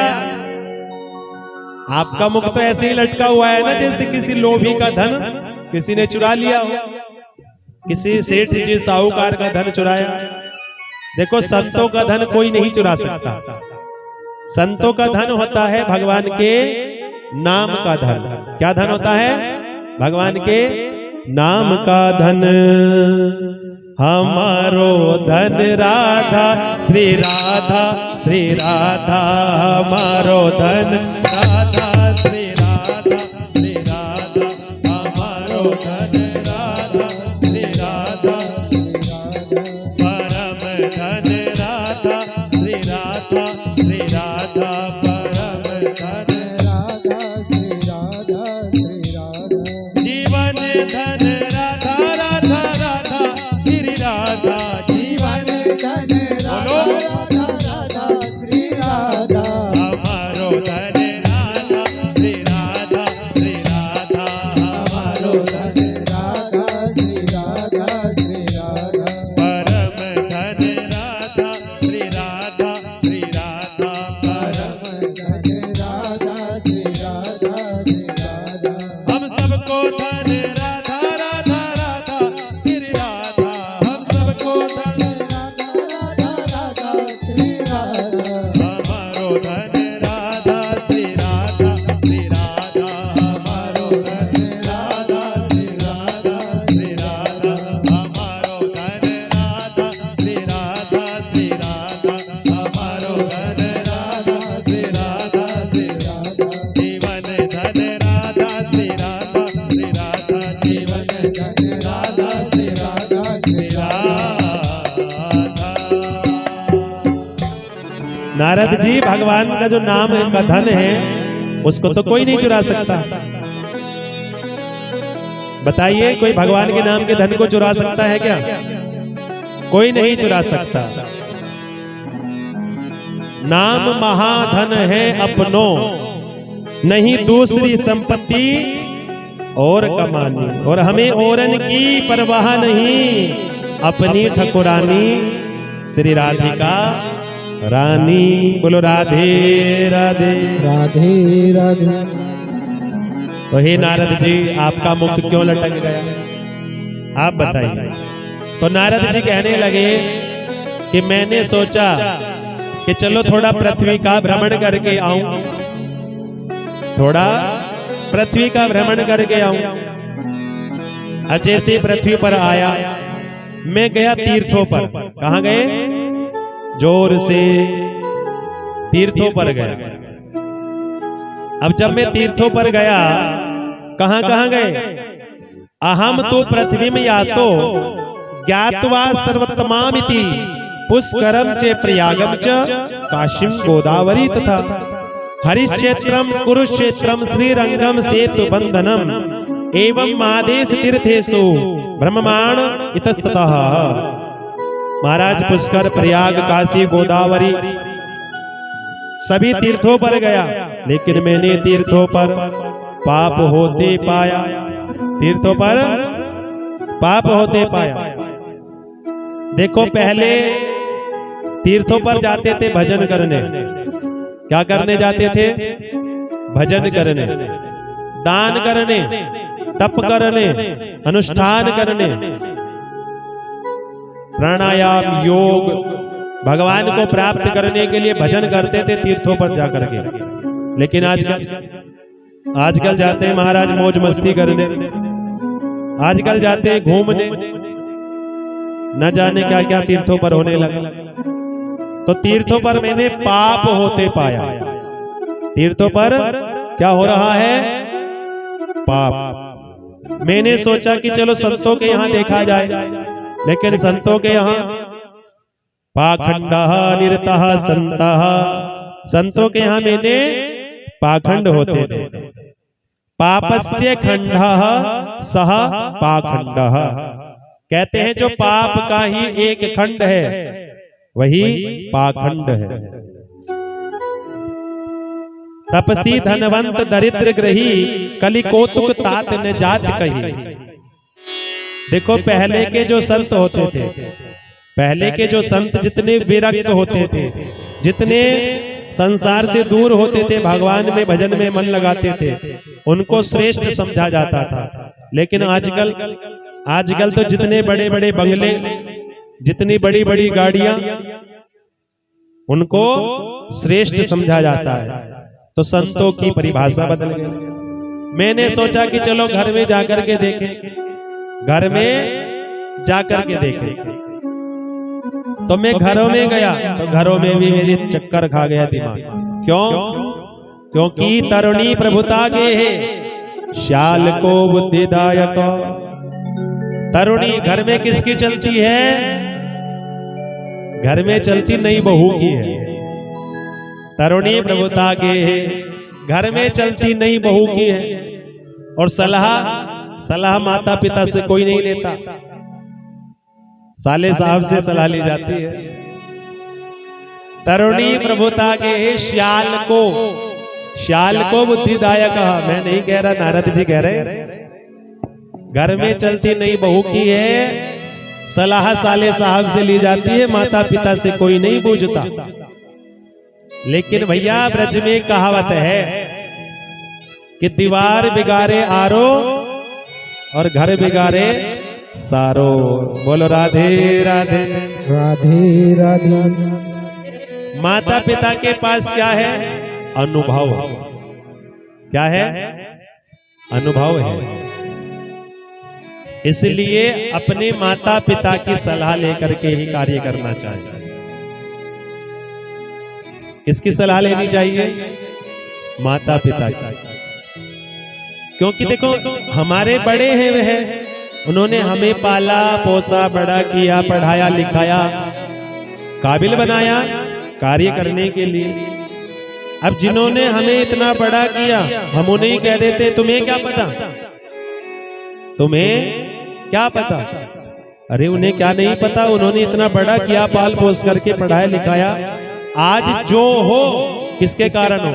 आपका मुख तो ऐसे ही लटका हुआ है ना जैसे किसी लोभी का धन किसी ने चुरा लिया हो, किसी सेठ जी साहूकार का धन चुराया। देखो, संतों का धन कोई नहीं चुरा सकता। संतों का धन होता है भगवान के नाम का धन। क्या धन होता है? भगवान के नाम का धन। हमारो धन राधा श्री राधा, श्री राधा हमारो धन राधा श्री राधा, श्री राधा हमारो धन राधा श्री राधा, परम धन राधा श्री राधा, श्री राधा परम धन राधा श्री राधा, श्री राधा जीवन धन राधा राधा राधा श्री राधा, जीवन धन राधा राधा राधा श्री राधा, हमारो धन राधा श्री राधा, श्री राधा हमारो धन राधा श्री राधा, श्री राधा परम धन राधा श्री राधा, श्री राधा परम धन राधा श्री राधा, श्री राधा हम सबको धन राधा राधा राधा श्री राधा, हम सबको धन राधा राधा श्री राधा, हमारो धन राधा श्री राधा, श्री राधा हमारो धन राधा श्री राधा, श्री राधा हमारो धन राधा श्री राधा, श्री राधा हमारो धन राधा श्री राधा, श्री राधा जीवन धन राधा श्री राधा, श्री राधा जीवन धन राधा श्री राधा, श्री राधा। नारद जी, भगवान का जो नाम है का धन है उसको तो कोई नहीं चुरा सकता। बताइए, कोई भगवान के नाम के धन को चुरा सकता है क्या? कोई नहीं चुरा सकता। नाम महाधन है अपनो, नहीं दूसरी संपत्ति और कमानी। और हमें औरन की परवाह नहीं, अपनी ठकुरानी श्री राधिका रानी। बोलो राधे राधे। राधे राधे। तो हे नारद जी, आपका मुख क्यों लटक गया? आप बताइए। तो नारद जी कहने लगे कि मैंने सोचा कि चलो थोड़ा पृथ्वी का भ्रमण करके आऊं, थोड़ा पृथ्वी का भ्रमण करके आऊं। जैसे पृथ्वी पर आया, मैं गया तीर्थों पर। कहां गए? जोर से तीर्थों पर गया। अब जब मैं तीर्थों पर गया, कहां कहां गए? अहम तो पृथ्वी में या तो ज्ञात्वा सर्वोत्तमामिति पुष्करम च प्रयागम च काशीम गोदावरी तथा हरिक्षेत्रम कुरुक्षेत्रम श्रीरंगम सेतु बंधनम एवं मादेश तीर्थेषु ब्रह्मांड इतस्ततः। महाराज, पुष्कर, प्रयाग, काशी, गोदावरी सभी तीर्थों पर गया, लेकिन मैंने तीर्थों पर पाप होते पाया। तीर्थों पर पाप होते पाया। देखो, पहले तीर्थों पर जाते थे भजन करने। क्या करने जाते थे? भजन करने, दान करने, तप करने, अनुष्ठान करने, प्राणायाम, योग, भगवान को प्राप्त करने के लिए भजन करते थे तीर्थों पर जाकर के। लेकिन आजकल जाते हैं महाराज मौज मस्ती करने, आजकल जाते हैं घूमने, न जाने क्या क्या तीर्थों पर होने लगा। तो तीर्थों पर मैंने पाप होते पाया। तीर्थों पर क्या हो रहा है? पाप। मैंने सोचा कि चलो संतों के यहाँ देखा जाए, लेकिन संतों के यहाँ पाखंडः निरतः संतः, संतों के यहाँ मैंने पाखंड होते थे। पापस्य खंडः सह पाखंडः, कहते हैं जो पाप का ही एक खंड है वही पाखंड है। तपसी धनवंत दरिद्र ग्रही कलि कौतुक तात न जात कही। देखो पहले के जो संत होते थे, पहले के जो संत जितने विरक्त होते थे, जितने संसार से दूर होते थे, भगवान में भजन में मन लगाते थे, उनको श्रेष्ठ समझा जाता था। लेकिन आजकल तो जितने बड़े बड़े बंगले, जितनी बड़ी बड़ी गाड़ियां, उनको श्रेष्ठ समझा जाता है। तो संतों की परिभाषा बदल गई। मैंने सोचा कि चलो घर में जाकर के देखें, घर में जाकर के देखें। तो मैं घरों में गया तो घरों में भी मेरी चक्कर खा गया दिमाग। क्यों? क्योंकि तरुणी प्रभुता गे है श्याल को बुद्धिदायक। तरुणी घर में किसकी चलती है? घर में चलती नई बहू की है। तरुणी प्रभुता के है, घर में चलती नई बहू की है। और सलाह माता पिता से कोई नहीं लेता, साले साहब से सलाह ली जाती है। तरुणी प्रभुता के है, श्याल को बुद्धिदायक कहा। मैं नहीं कह रहा, नारद जी कह रहे। घर में चलती नई बहू की है, सलाह साले साहब से ली जाती है, माता पिता से कोई नहीं पूछता। लेकिन भैया ब्रज में कहावत है कि दीवार बिगाड़े आरो और घर बिगाड़े सारो। बोलो राधे राधे राधे राधे। माता पिता के पास क्या है? अनुभव। क्या है? अनुभव है। इसलिए अपने माता पिता की सलाह लेकर के ही कार्य करना चाहिए। किसकी सलाह लेनी चाहिए? माता पिता की। क्योंकि देखो हमारे बड़े हैं वह, उन्होंने हमें पाला पोसा, बड़ा किया, पढ़ाया लिखाया, काबिल बनाया कार्य करने के लिए। अब जिन्होंने हमें इतना बड़ा किया, हम उन्हें ही कह देते तुम्हें क्या पता, तुम्हें क्या पता। अरे उन्हें क्या नहीं पता, उन्होंने इतना बड़ा किया, पाल पोस करके पढ़ाया लिखाया। आज जो हो किसके कारण हो?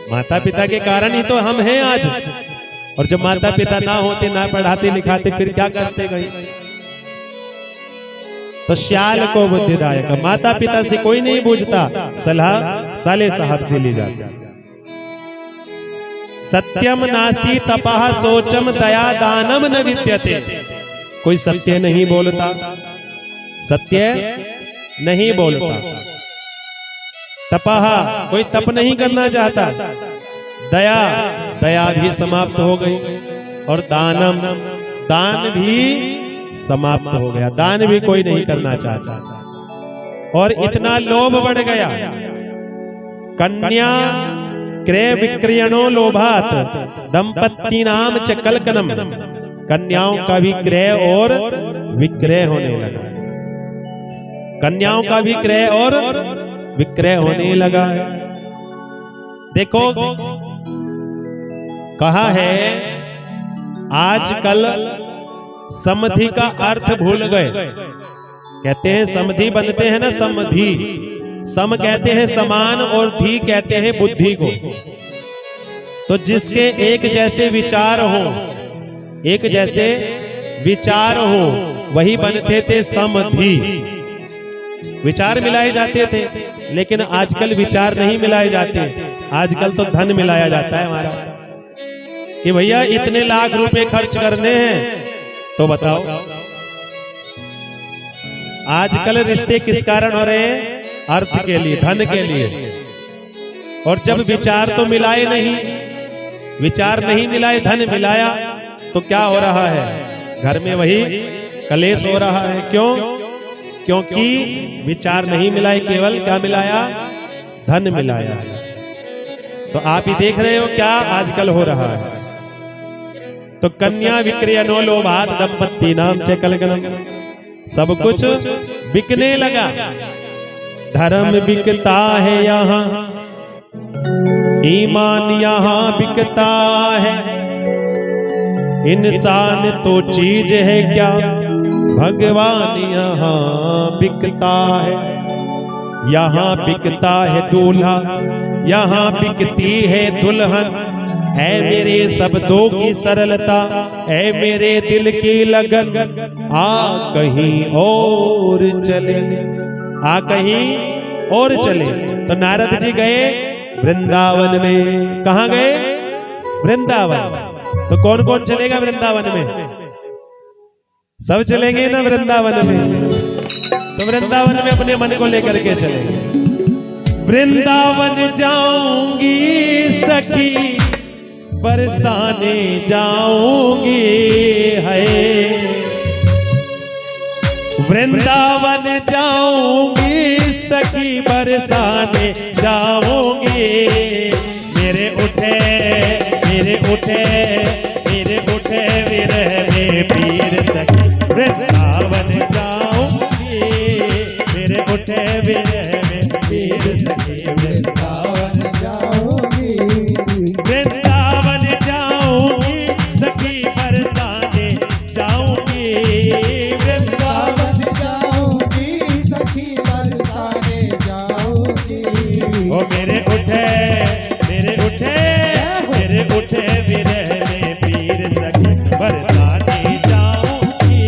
माता पिता के कारण ही तो हम हैं आज। और जब माता पिता ना होते, ना पढ़ाते लिखाते, फिर क्या करते गए? तो श्याल को बुद्धिदायक, माता पिता से कोई नहीं पूछता, सलाह साले साहब से ली जाती। सत्यम नास्ति तपः सोचम दया दानम न विद्यते। कोई सत्य नहीं बोलता, सत्य नहीं बोलता। तपः, कोई तप नहीं करना चाहता। दया भी समाप्त हो गई। और दानम, दान भी समाप्त हो गया, दान भी कोई नहीं करना चाहता। और इतना लोभ बढ़ गया, कन्या क्रय विक्रयणो लोभात दंपत्ति नाम च कलकनम। कन्याओं का भी क्रय और विक्रय होने लगा, कन्याओं का भी क्रय और विक्रय होने लगा है। देखो कहा है आजकल समधि का अर्थ भूल गए। कहते हैं समधि बनते हैं ना, समधि, सम कहते हैं समान और धी कहते हैं बुद्धि को। तो जिसके एक जैसे विचार हो, एक जैसे विचार हो, वही बनते थे समधि। विचार मिलाए जाते थे, लेकिन आजकल विचार नहीं मिलाए जाते। आजकल तो धन मिलाया जाता है हमारा, कि भैया इतने लाख रुपए खर्च करने हैं। तो बताओ आजकल रिश्ते किस कारण हो रहे हैं? अर्थ के लिए, धन के लिए। और जब विचार तो मिलाए नहीं, विचार नहीं मिलाए, धन मिलाया, तो क्या हो रहा है? घर में वही कलेश हो रहा है। क्यों? क्योंकि विचार नहीं मिलाए, केवल क्या मिलाया? धन मिलाया। तो आप ही देख रहे हो क्या आजकल हो रहा है। तो कन्या विक्रय नो लोभात दंपत्ति नाम च कलगनम, सब कुछ बिकने लगा। धर्म बिकता है यहाँ, ईमान यहाँ बिकता है, इंसान तो चीज है क्या, भगवान यहाँ बिकता है। यहाँ बिकता है दूल्हा, यहाँ बिकती है दुल्हन, है मेरे शब्दों की सरलता, है मेरे दिल की लगन, आ कहीं और चले, आ कहीं और चले। तो नारद जी गए वृंदावन में। कहाँ गए? वृंदावन। तो कौन कौन चलेगा वृंदावन में? सब चलेंगे ना वृंदावन में। तो वृंदावन में अपने मन को लेकर के चले। वृंदावन जाऊंगी सखी, बरसाने जाऊंगी है, वृंदावन जाऊंगी सखी, बरसाने जाऊंगी। मेरे उठे मेरे उठे मेरे उठे विरह में पीर सखी, वृंदावन जाऊंगी। मेरे उठे विरह में पीर सखी, वृंदावन जाऊंगी। वृंदावन जाऊंगी सखी, बरसाने जाऊंगी। वृंदावन जाऊंगी सखी, बरसाने जाऊंगी। ओ मेरे उठे विरह में पीर सखी, बरसाने जाऊंगी।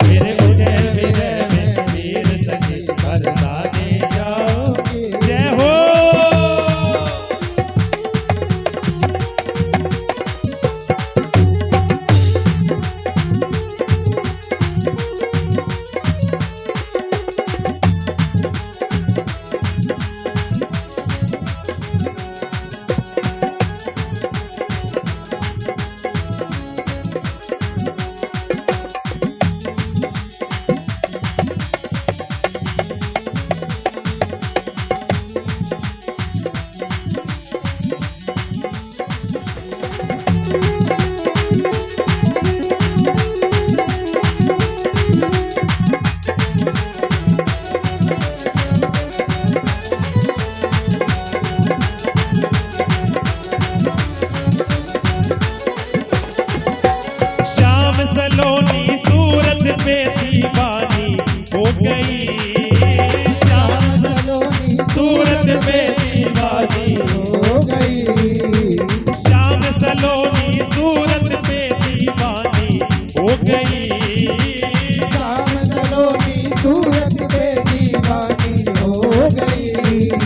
मेरे उठे विरह में पीर सखी, बरसाने जाऊंगी। जय हो। सलोनी सूरत पे दीवानी हो गई, श्याम सलोनी सूरत पे दीवानी हो गई। श्याम सलोनी सूरत पे दीवानी हो गई। श्याम सलोनी सूरत पे दीवानी हो गई।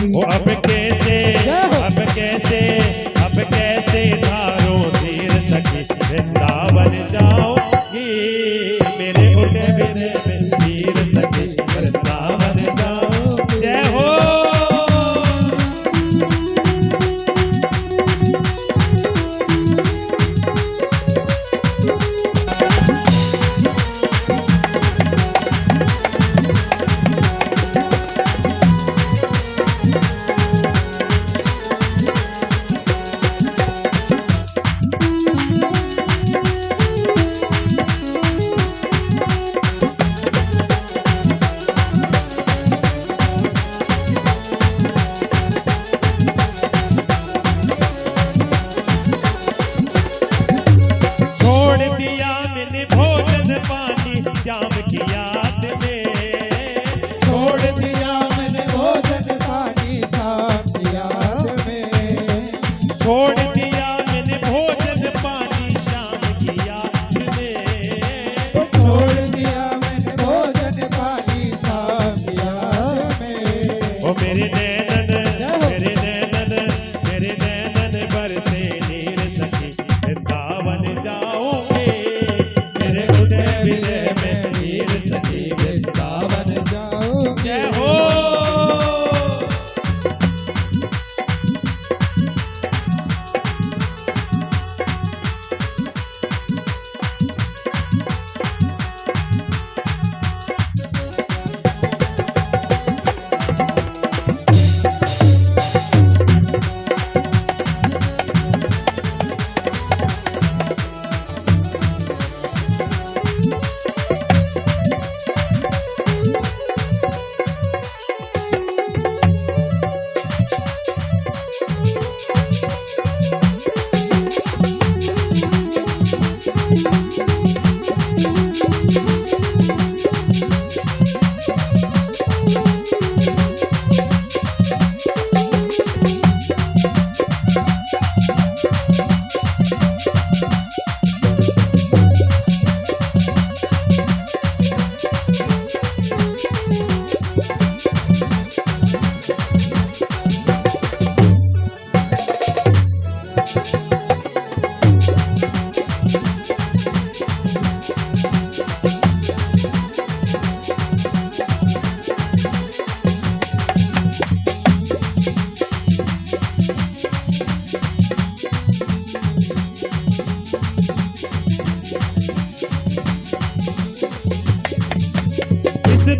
वो अब कैसे धारो तीर सखी, वृंदावन जाओगी। मेरे उठे विरह में पीर सखी, वृंदावन जाओ। जय हो।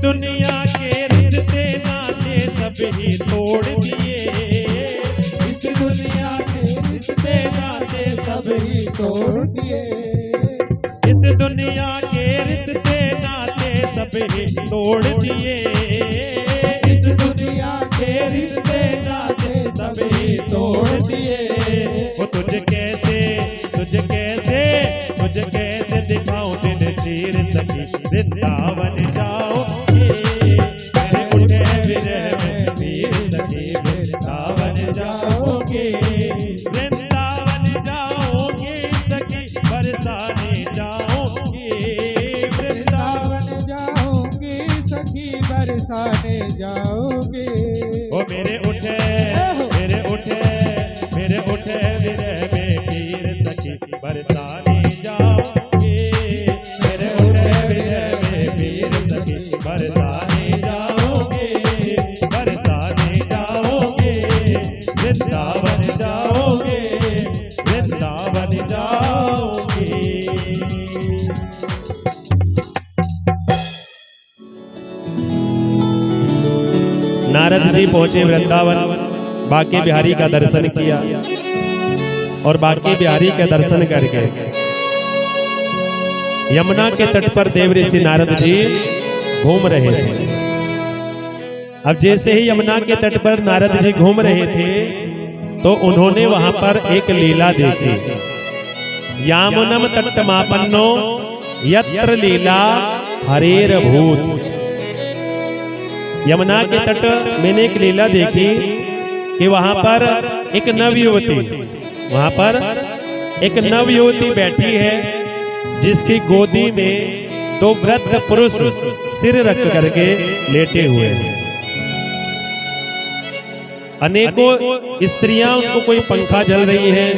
दुनिया के रिश्ते नाते सभी तोड़ दिए, इस दुनिया के रिश्ते नाते सभी तोड़ दिए, इस दुनिया के रिश्ते नाते सभी तोड़ दिए, इस दुनिया के रिश्ते नाते सभी तोड़ दिए। वो तुझे कैसे दिखाऊं दिल चीर सकी, वृंदावन जाओगे मेरे उठे विरह में वीर सखी, वृंदावन जाओगे, वृंदावन जाओगे सखी, बरसाने जाओगे, वृंदावन जाओगे सखी बरसाने जाओगे। ओ मेरे उठे विरह में वीर सखी, बरसाने जाओगे, मेरे उठे विरह में वीर सखी, बरसाने जाओगे, बरसाने जाओगे, वृंदावन जाओगे, वृंदावन जाओगे। नारद जी पहुंचे वृंदावन, बांके बिहारी का दर्शन किया और बांके बिहारी के दर्शन करके यमुना के तट पर देव ऋषि नारद जी घूम रहे थे। अब जैसे ही यमुना के तट पर नारद जी घूम रहे थे तो उन्होंने वहां पर एक लीला देखी। यामुनम तट्टमापन्नो यत्र लीला हरेर भूत। यमुना के तट मैंने एक लीला देखी कि वहां पर एक नवयुवती बैठी है जिसकी गोदी में दो वृद्ध पुरुष सिर रख करके लेटे हुए हैं। अनेकों स्त्रियां उनको कोई पंखा जल रही है,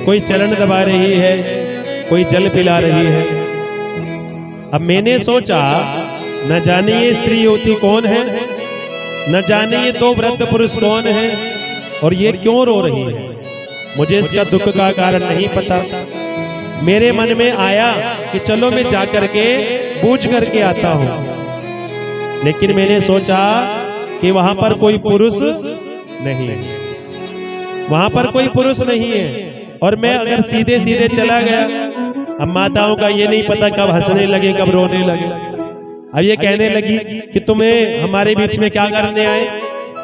कोई चलन दबा रही है, कोई जल पिला रही है। अब मैंने सोचा न जाने ये स्त्री युवती कौन है, न जाने ये दो वृद्ध पुरुष कौन है और ये क्यों रो रही है। मुझे इसका दुख का कारण नहीं पता। मेरे मन में आया कि चलो मैं जाकर के पूछ करके आता हूं, लेकिन मैंने सोचा कि वहां पर कोई पुरुष नहीं है, वहां पर कोई पुरुष नहीं है। और मैं अगर सीधे सीधे चला गया, अब माताओं का ये नहीं पता कब हंसने लगे कब रोने लगे। अब ये कहने लगी कि तुम्हें हमारे बीच में क्या करने आए,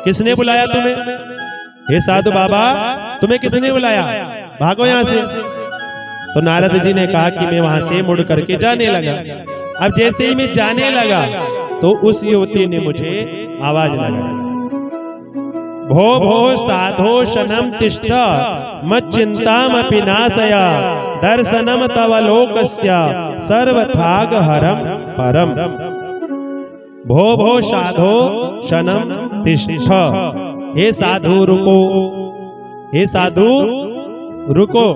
किसने बुलाया तुम्हें? हे साधु बाबा, तुम्हें किसने बुलाया, भागो यहां से। तो नारद जी ने कहा कि मैं वहां से मुड़ करके जाने लगा। अब जैसे ही मैं जाने लगा तो उस युवती ने मुझे आवाज लगाई, भो भो साधो शनम तिष्ठ मच्चिंतामपि नाशया दर्शनम तव लोकस्य सर्वथाग हरम परम। भो भो साधो शनम तिष्ठ, हे साधु रुको, हे साधु रुको।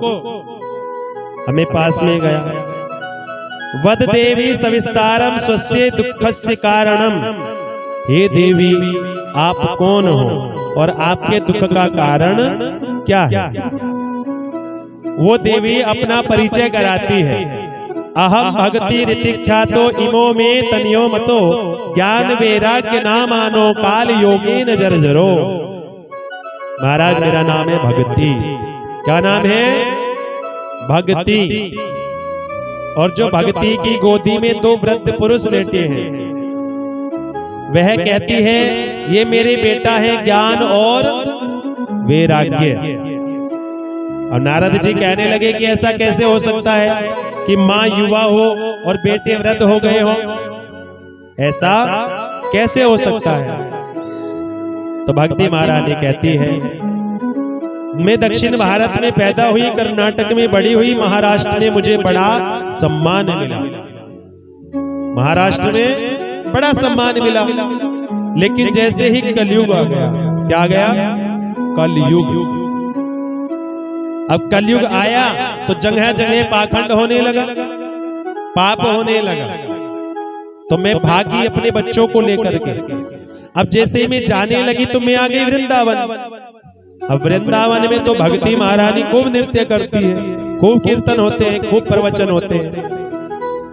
हमें पास में गया। वद देवी सविस्तारम स्वस्य दुखस्य कारणम। हे देवी, आप कौन हो और आपके दुख का कारण क्या है? वो देवी अपना परिचय कराती है। अहम भक्ति ऋतिख्यातो इमो में तनियो मतो ज्ञान वैराग्य नाम आनो काल योगी न जर्जरो। महाराज, मेरा नाम है भक्ति। क्या नाम है? भक्ति। और जो भक्ति की गोदी में दो वृद्ध पुरुष लेटे हैं, वह कहती है ये मेरे बेटा है ज्ञान और वैराग्य। और नारद जी कहने लगे कि ऐसा कैसे हो सकता है कि माँ युवा हो और बेटे वृद्ध हो गए हो, ऐसा कैसे हो सकता है? तो भक्ति महारानी कहती है, मैं दक्षिण भारत में पैदा हुई, कर्नाटक में बड़ी हुई, महाराष्ट्र में मुझे बड़ा सम्मान मिला, महाराष्ट्र में बड़ा सम्मान मिला। लेकिन जैसे ही कलयुग आ गया, क्या आ गया? कलयुग। अब कलयुग आया तो जगह जगह पाखंड होने लगा, पाप होने लगा। तो मैं भागी अपने बच्चों को लेकर के। अब जैसे ही मैं जाने लगी तो मैं आ गई वृंदावन। अब वृंदावन में तो भक्ति महारानी खूब नृत्य करती है, खूब कीर्तन होते हैं, खूब प्रवचन होते हैं।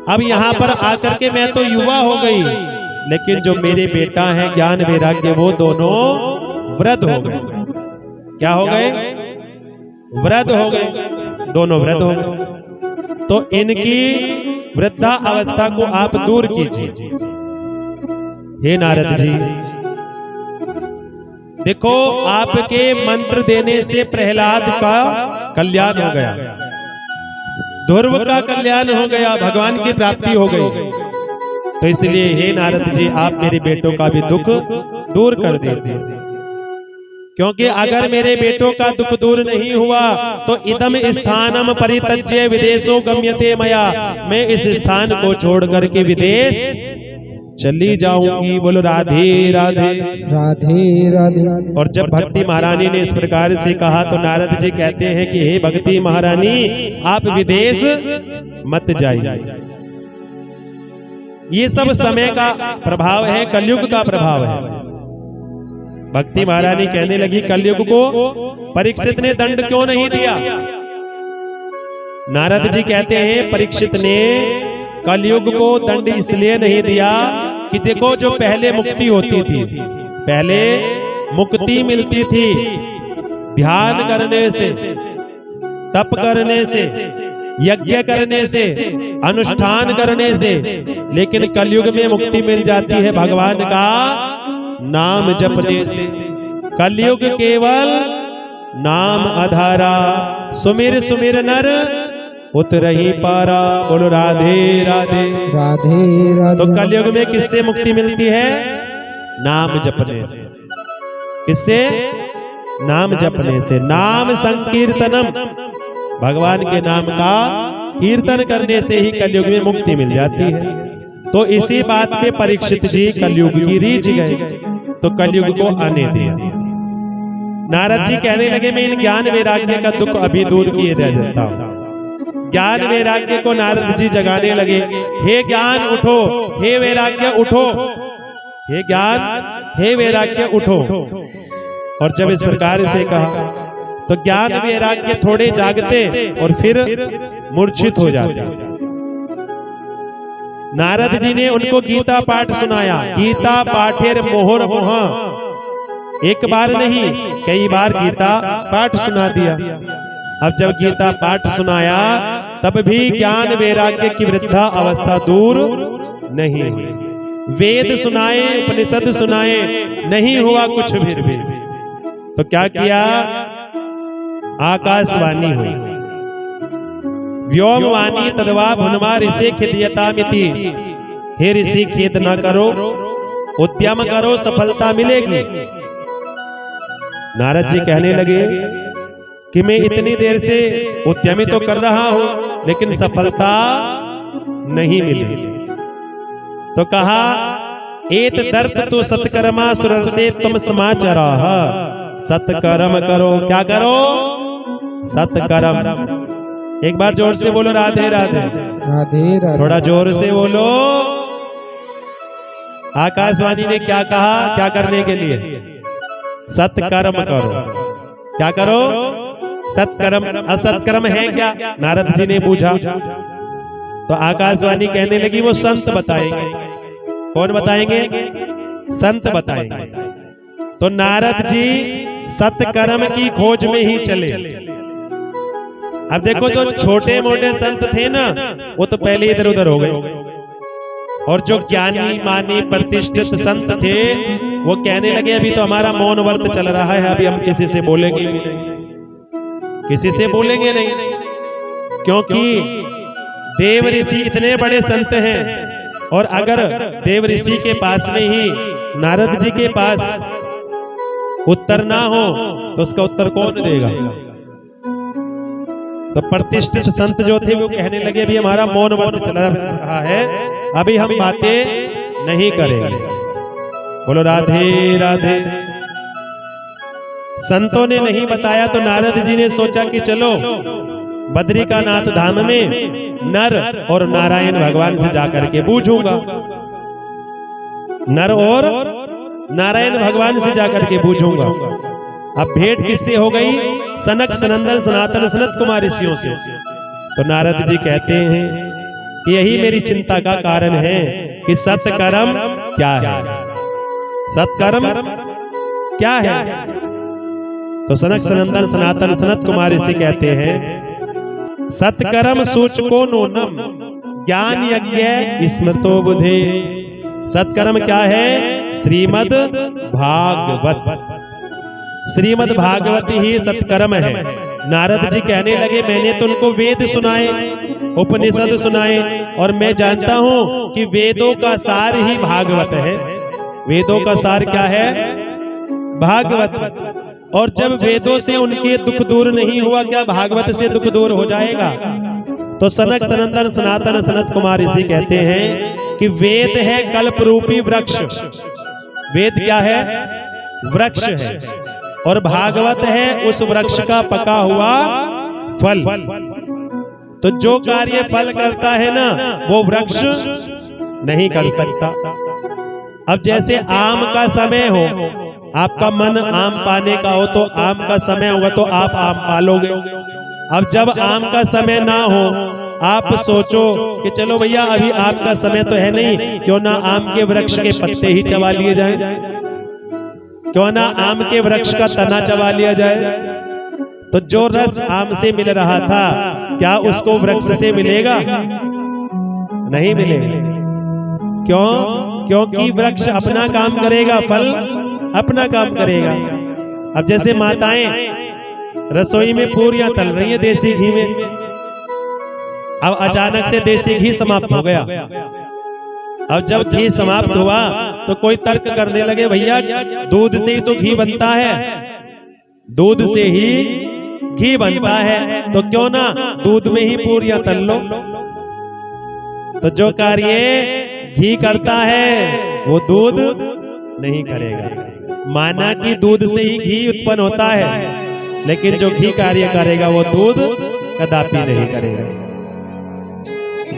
अब यहाँ पर आकर के मैं तो युवा हो गई, लेकिन जो मेरे बेटा हैं ज्ञान वैराग्य वो दोनों वृद्ध हो गए। क्या हो गए? वृद्ध हो गए, दोनों वृद्ध हो गए। तो इनकी वृद्धा अवस्था को आप दूर कीजिए। हे नारद जी, देखो आपके मंत्र देने से प्रहलाद का कल्याण हो गया, ध्रुव का कल्याण हो गया, भगवान की प्राप्ति हो गई। तो इसलिए हे नारद जी, आप मेरे बेटों का भी दुख दूर कर दीजिए, क्योंकि अगर मेरे बेटों का दुख दूर नहीं हुआ तो इदम स्थानम परित्यज्य विदेशो गम्यते मया, मैं इस स्थान को छोड़ करके विदेश चली जाऊंगी। बोलो राधे राधे राधे राधे। और जब भक्ति महारानी ने इस प्रकार से कहा तो नारद जी कहते हैं कि हे भक्ति महारानी, आप विदेश मत जाइए। ये सब समय का प्रभाव है, कलयुग का प्रभाव है। भक्ति महारानी कहने लगी, कलयुग को परीक्षित ने दंड क्यों नहीं दिया? नारद जी कहते हैं, परीक्षित ने कलयुग को दंड इसलिए नहीं दिया कि देखो, जो पहले मुक्ति होती थी, पहले मुक्ति मिलती थी ध्यान करने से, तप करने से, यज्ञ करने से, अनुष्ठान करने से, लेकिन कलयुग में मुक्ति मिल जाती है भगवान का नाम जपने से। कलयुग केवल नाम आधारा, सुमिर सुमिर नर उतरही पारा। बोलो राधे राधे राधे राधे। तो कलयुग में किससे मुक्ति मिलती है? नाम जपने से। किससे? नाम जपने से। नाम संकीर्तनम, भगवान के नाम का कीर्तन करने से ही कलयुग में मुक्ति मिल जाती है। तो इसी बात पे परीक्षित जी कलयुग की रीझ गए, तो कलयुग को आने दिया। नारद जी कहने लगे, मैं इन ज्ञान वैराग्य का दुख अभी दूर किए दे देता हूं। ज्ञान वैराग्य को नारद जी जगाने लगे, हे ज्ञान उठो, हे वैराग्य उठो, हे ज्ञान हे वैराग्य उठो। और जब इस प्रकार से कहा तो ज्ञान वैराग्य थोड़े जागते और फिर मूर्छित हो जाते। नारद जी ने उनको गीता पाठ सुनाया। गीता पाठेर मोहर मोहा, एक बार नहीं कई बार गीता पाठ सुना दिया। अब जब गीता पाठ सुनाया तब भी ज्ञान वैराग्य की वृद्धा अवस्था दूर नहीं हुई। वेद सुनाए, उपनिषद सुनाए, नहीं हुआ कुछ भी। तो क्या किया? आकाशवाणी हुई, व्योमवाणी तदवा भुनमा ऋषि खिदयतामिति। हे ऋषि, खेद न करो, उद्यम करो, सफलता मिलेगी। नारद जी कहने लगे कि मैं इतनी देर से उद्यमी तो कर रहा हूं, लेकिन सफलता नहीं मिली। तो कहा, एत दर्थ तो सत्कर्मा सुरर से तुम समाचारा। सत्कर्म करो। क्या करो? सत्कर्म। एक बार जोर से बोलो राधे राधे राधे राधे। थोड़ा जोर से बोलो। आकाशवाणी ने क्या कहा? क्या करने के लिए? सत्कर्म करो। क्या करो? सत्कर्म। असत्कर्म है क्या? नारद जी ने पूछा। तो आकाशवाणी कहने लगी, वो संत बताएंगे। कौन बताएंगे? संत बताएंगे। तो नारद जी सत्कर्म की खोज में ही चले। अब देखो, जो छोटे मोटे संत थे ना, वो तो पहले इधर उधर हो गए, और जो ज्ञानी मानी प्रतिष्ठित संत थे वो कहने लगे, अभी तो हमारा मौन व्रत चल रहा है, अभी हम किसी से बोलेंगे नहीं, किसी से बोलेंगे नहीं, क्योंकि देव ऋषि इतने बड़े संत हैं। और अगर देव ऋषि के पास में ही नारद जी के पास उत्तर ना हो तो उसका उत्तर कौन देगा? तो प्रतिष्ठित संत जो थे वो कहने लगे, अभी हमारा मौन व्रत चल रहा है, अभी हम बातें नहीं करेंगे। बोलो राधे राधे। संतों ने नहीं बताया तो नारद जी ने सोचा कि चलो बद्रिकानाथ धाम में नर और नारायण भगवान से जाकर के पूछूंगा। नर और नारायण भगवान से जाकर के पूछूंगा। अब भेंट किससे हो गई? सनक सनंदन सनातन सनत कुमार ऋषियों से। तो नारद जी कहते हैं कि यही मेरी चिंता का कारण है कि सत्कर्म क्या है? सत्कर्म क्या है? तो सनक सनंदन सनातन सनत कुमार ऋषि कहते हैं, सत्कर्म सूचको नूनम ज्ञान यज्ञ स्मृतो बुधे। सत्कर्म क्या है? श्रीमद् भागवत। श्रीमद् भागवत ही सत्कर्म है। नारद जी कहने लगे, मैंने तो उनको वेद सुनाए, उपनिषद सुनाए, और मैं जानता हूं कि वेदों का सार ही भागवत है। वेदों का सार क्या है? भागवत। और जब वेदों से उनके दुख दूर नहीं हुआ, क्या भागवत से दुख दूर हो जाएगा? तो सनक सनंदन सनातन सनत कुमार ऋषि कहते हैं कि वेद है कल्प रूपी वृक्ष। वेद क्या है? वृक्ष है, और भागवत है उस वृक्ष का पका हुआ फल। तो जो कार्य फल करता है ना, वो वृक्ष नहीं कर सकता। अब जैसे आम का समय हो, आपका मन आम पाने का हो, तो आम का समय होगा तो आप आम पालोगे। अब जब आम का समय ना हो, आप सोचो कि चलो भैया अभी आम का समय तो है नहीं, क्यों ना आम के वृक्ष के पत्ते ही चबा लिए जाएं, क्यों ना आम के वृक्ष का तना चबा लिया जाए। तो जो रस आम से मिल रहा था, क्या उसको वृक्ष से मिलेगा? नहीं मिलेगा। क्यों? क्योंकि वृक्ष अपना काम करेगा, फल अपना काम करेगा। अब जैसे माताएं रसोई में पूरियां तल रही है देसी घी में, अब अचानक से देसी घी समाप्त हो गया। अब जब घी समाप्त हुआ तो कोई तर्क करने लगे, भैया दूध से ही तो घी बनता है, दूध से ही घी बनता है, तो क्यों ना दूध में ही पूरियां तल लो। तो जो कार्य घी करता है वो दूध नहीं करेगा। माना कि दूध से ही घी उत्पन्न होता है, लेकिन जो घी कार्य करेगा वो दूध कदापि नहीं करेगा।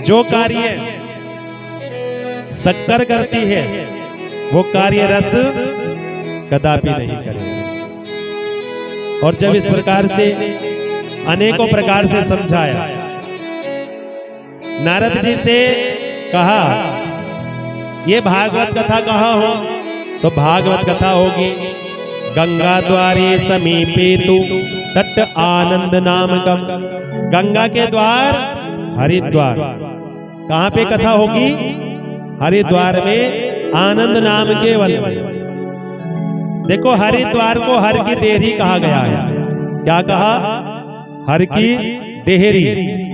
जो कार्य शक्कर करती है वो कार्य रस कदापि नहीं करेगा। और जब इस प्रकार से अनेकों प्रकार से समझाया, नारद जी से कहा ये भागवत कथा कहाँ हो? तो भागवत कथा होगी गंगा द्वारे समीपे तु तट आनंद नामकम। गंगा के द्वार हरिद्वार। कहाँ पे कथा होगी? हरिद्वार में आनंद नाम के वन। देखो हरिद्वार को हर की देहरी कहा गया है। क्या कहा? हर की देहरी।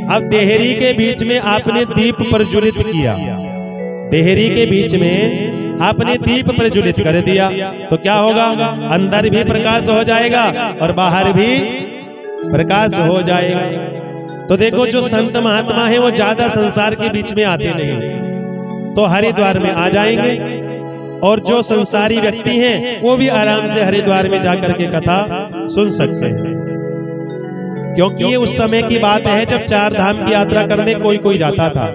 अब देहरी के बीच में आपने दीप प्रज्वलित किया, देहरी के बीच में आपने दीप प्रज्वलित कर दिया, तो क्या होगा? अंदर भी प्रकाश हो जाएगा और बाहर भी प्रकाश हो जाएगा। तो देखो जो संत महात्मा है वो ज्यादा संसार के बीच में आते नहीं, तो हरिद्वार में आ जाएंगे, और जो संसारी व्यक्ति हैं वो भी आराम से हरिद्वार में जाकर के कथा सुन सकते हैं। क्योंकि ये उस समय की बात है जब चार धाम की यात्रा करने कोई कोई जाता था,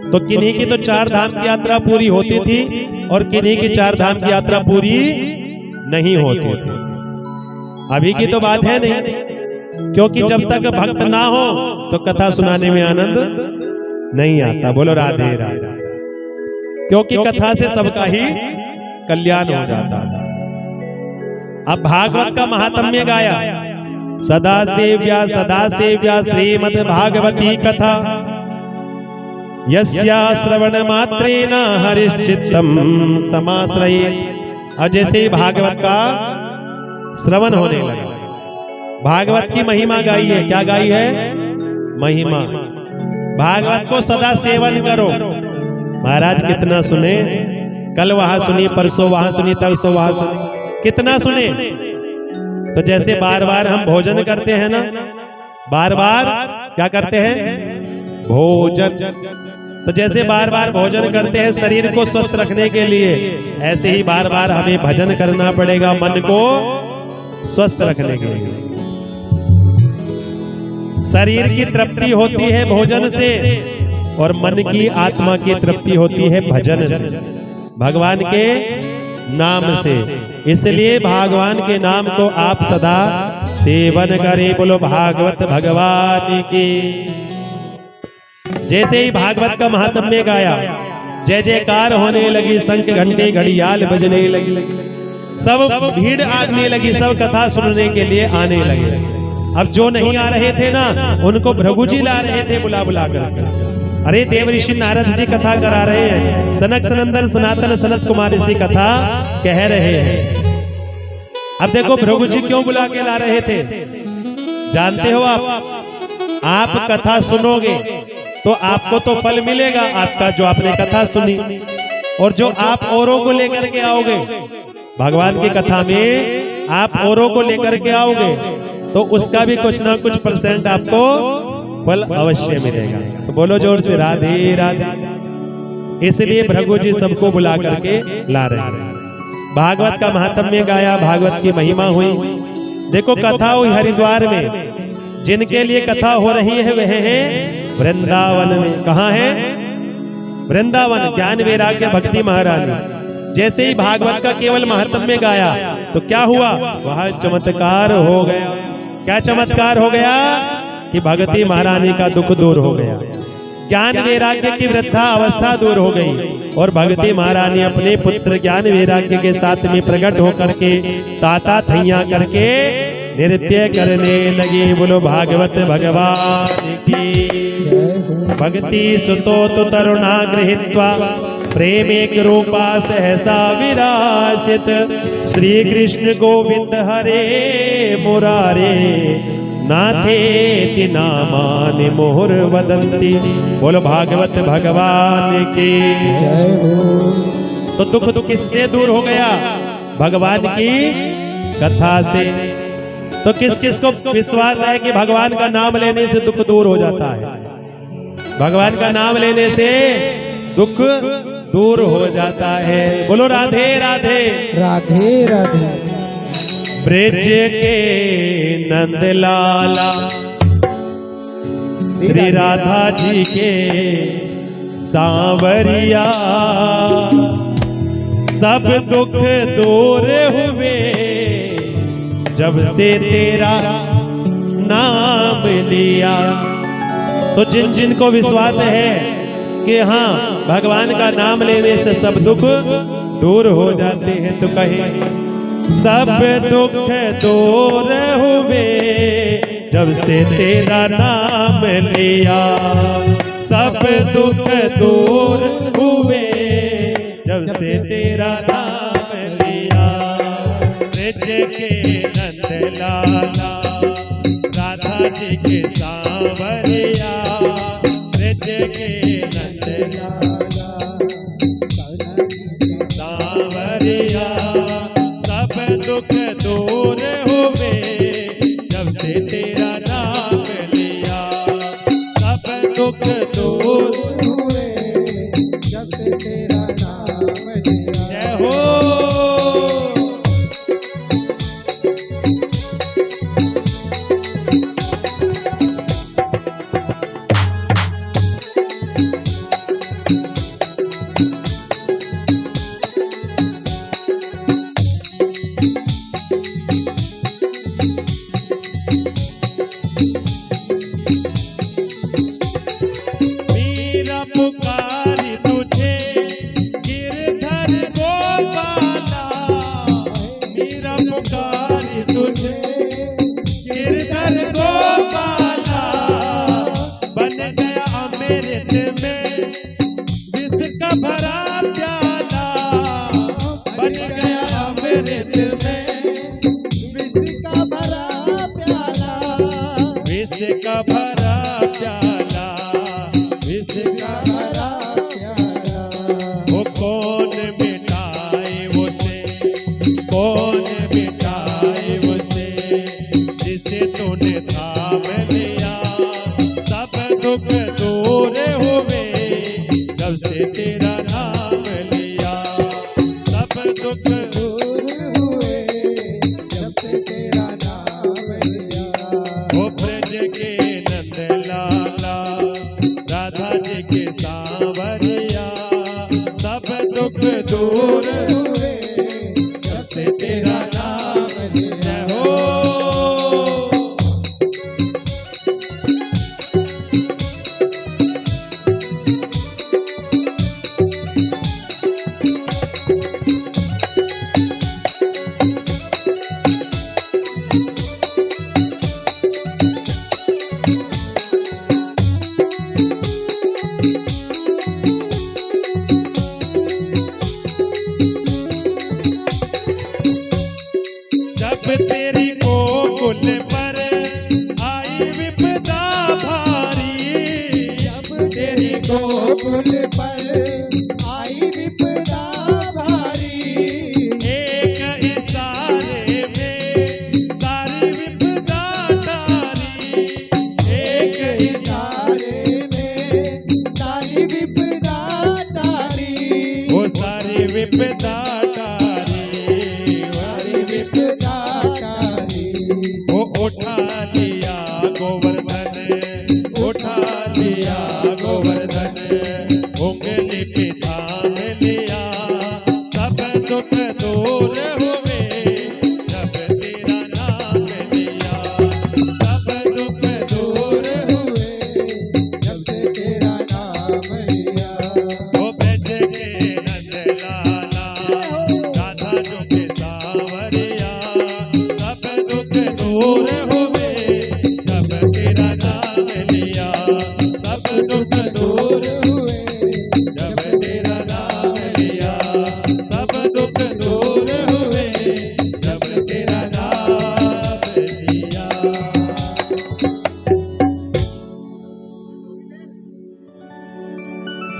तो किन्हीं की तो चार धाम की यात्रा पूरी होती थी और किन्हीं की चार धाम की यात्रा पूरी नहीं होती थी। अभी की तो बात है नहीं, क्योंकि जब तक भक्त ना हो तो कथा सुनाने में आनंद नहीं आता। बोलो राधे राधे। क्योंकि कथा से सबका ही कल्याण हो जाता था। अब भागवत का महात्म्य गाया, सदा सेव्या श्रीमद् भागवती कथा, यस्या श्रवण मात्रेण हरिश्चित्तम समाश्रये। अब जैसे ही भागवत का श्रवण होने लगा, भागवत की महिमा गाई है। क्या गाई है? महिमा। भागवत को सदा सेवन करो। महाराज कितना सुने, कल वहां सुनी, परसों वहां सुनी, तरसों वहां सुनी, कितना सुने। तो जैसे बार बार हम भोजन करते हैं ना, बार बार क्या करते हैं? भोजन। तो जैसे बार बार भोजन करते हैं शरीर को स्वस्थ रखने के लिए, ऐसे ही बार बार हमें भजन करना पड़ेगा मन को स्वस्थ रखने के लिए। शरीर की तृप्ति होती है भोजन से, और मन की आत्मा की तृप्ति होती है भजन से, भगवान के नाम से। इसलिए भगवान के नाम को आप सदा सेवन करें। बोलो भागवत भगवान की। जैसे ही भागवत का महात्म्य गाया, जय जयकार होने लगी, शंख घंटे घड़ियाल बजने लगी, सब भीड़ आने लगी, सब कथा सुनने के लिए आने लगे। अब जो नहीं आ रहे थे ना, उनको भृगु जी ला रहे थे बुला बुला कर। अरे देव ऋषि नारद जी कथा करा रहे हैं, सनक सनंदन सनातन सनत कुमार ऋषि कथा कह रहे हैं। अब देखो भृगु जी क्यों बुला के ला रहे थे, जानते हो आप कथा सुनोगे तो आपको तो फल मिलेगा आपका, जो आपने कथा सुनी, और जो आप औरों को लेकर के आओगे भगवान की कथा में, आप औरों को लेकर के आओगे तो उसका भी कुछ ना कुछ % आपको फल अवश्य मिलेगा। तो बोलो जोर से राधे राधे। इसलिए भृगु जी सबको बुला करके ला रहे हैं। भागवत का महात्म्य गाया, भागवत की महिमा हुई। देखो कथा हुई हरिद्वार में, जिनके लिए कथा हो रही है वह है वृंदावन में। कहाँ है? वृंदावन। ज्ञान वैराग्य भक्ति महारानी। जैसे ही भागवत का केवल महात्म्य गाया तो क्या हुआ, वह चमत्कार हो गया। क्या चमत्कार हो गया कि भगवती महारानी का दुख दूर हो गया, ज्ञान वैराग्य की वृद्धा अवस्था दूर हो गई, और भगवती महारानी अपने पुत्र ज्ञान वैराग्य के साथ में प्रकट होकर के ताता थैया करके नृत्य करने लगी। बोलो भागवत भगवान की। भक्ति सुतो तु तरुणा गृहीत्वा प्रेमेक रूपा सहसा विरासित, श्री कृष्ण गोविंद हरे मुरारे नाथेति नामानि मोहर वदंती। बोलो भागवत भगवान की। तो दुख किससे दूर हो गया? भगवान की कथा से। तो किस किस को विश्वास है कि भगवान का नाम लेने से दुख दूर हो जाता है? भगवान का नाम लेने से दुख दूर हो जाता है। बोलो राधे राधे। राधे राधे। ब्रज के नंद लाला श्री राधा जी के सांवरिया, सब दुख दूर हुए जब से तेरा नाम लिया। तो जिन जिन को विश्वास है कि हाँ भगवान का नाम लेने से सब दुख दूर हो जाते हैं, तो कहें सब दुख दूर हुए जब से तेरा नाम लिया, सब दुख दूर हुए जब से तेरा नाम लिया। ब्रज के नंद लाला राधा जी के सांवरिया, ब्रज के नंद लाला सांवरिया, सब दुख दूर हुए जब से तेरा नाम लिया, सब दुख दूर हुए जब से तेरा नाम लिया। जय हो। पुकारी तुझे गिरधर गोपाला, मेरा पुकारी तुझे गिरधर गोपाला, बन गया अमृत में विष का भरा प्याला, बन गया अमृत में विष का भरा प्याला, विष का भरा प्याला, वो कौन मिटाए उसे, कौन मिटाए उसे, जिसे तूने थाम लिया, सब दुख दूर हुए जब से तेरा नाम लिया, सब दुख दूर हुए जब से तेरा नाम लिया। वो ब्रज के नंद लाला राधा जी के सांवरिया, सब दुख दूर हुए जब से तेरा नाम लिया। हो विपदा टारी, हरि विपदा टारी। वो उठा लिया गोवर्धन, उठा लिया गोवर्धन, उंगली पे थाम लिया, सब दुख दूर हुए जब तेरा नाम लिया, सब दुख दूर हुए जब से तेरा नाम लिया। हो बैठ के नंद लाला, राधा जो के सावरिया, सब दुख दूर हुए जब तेरा नाम लिया, सब दुख दूर हुए जब तेरा नाम लिया, सब दुख दूर हुए जब तेरा नाम लिया।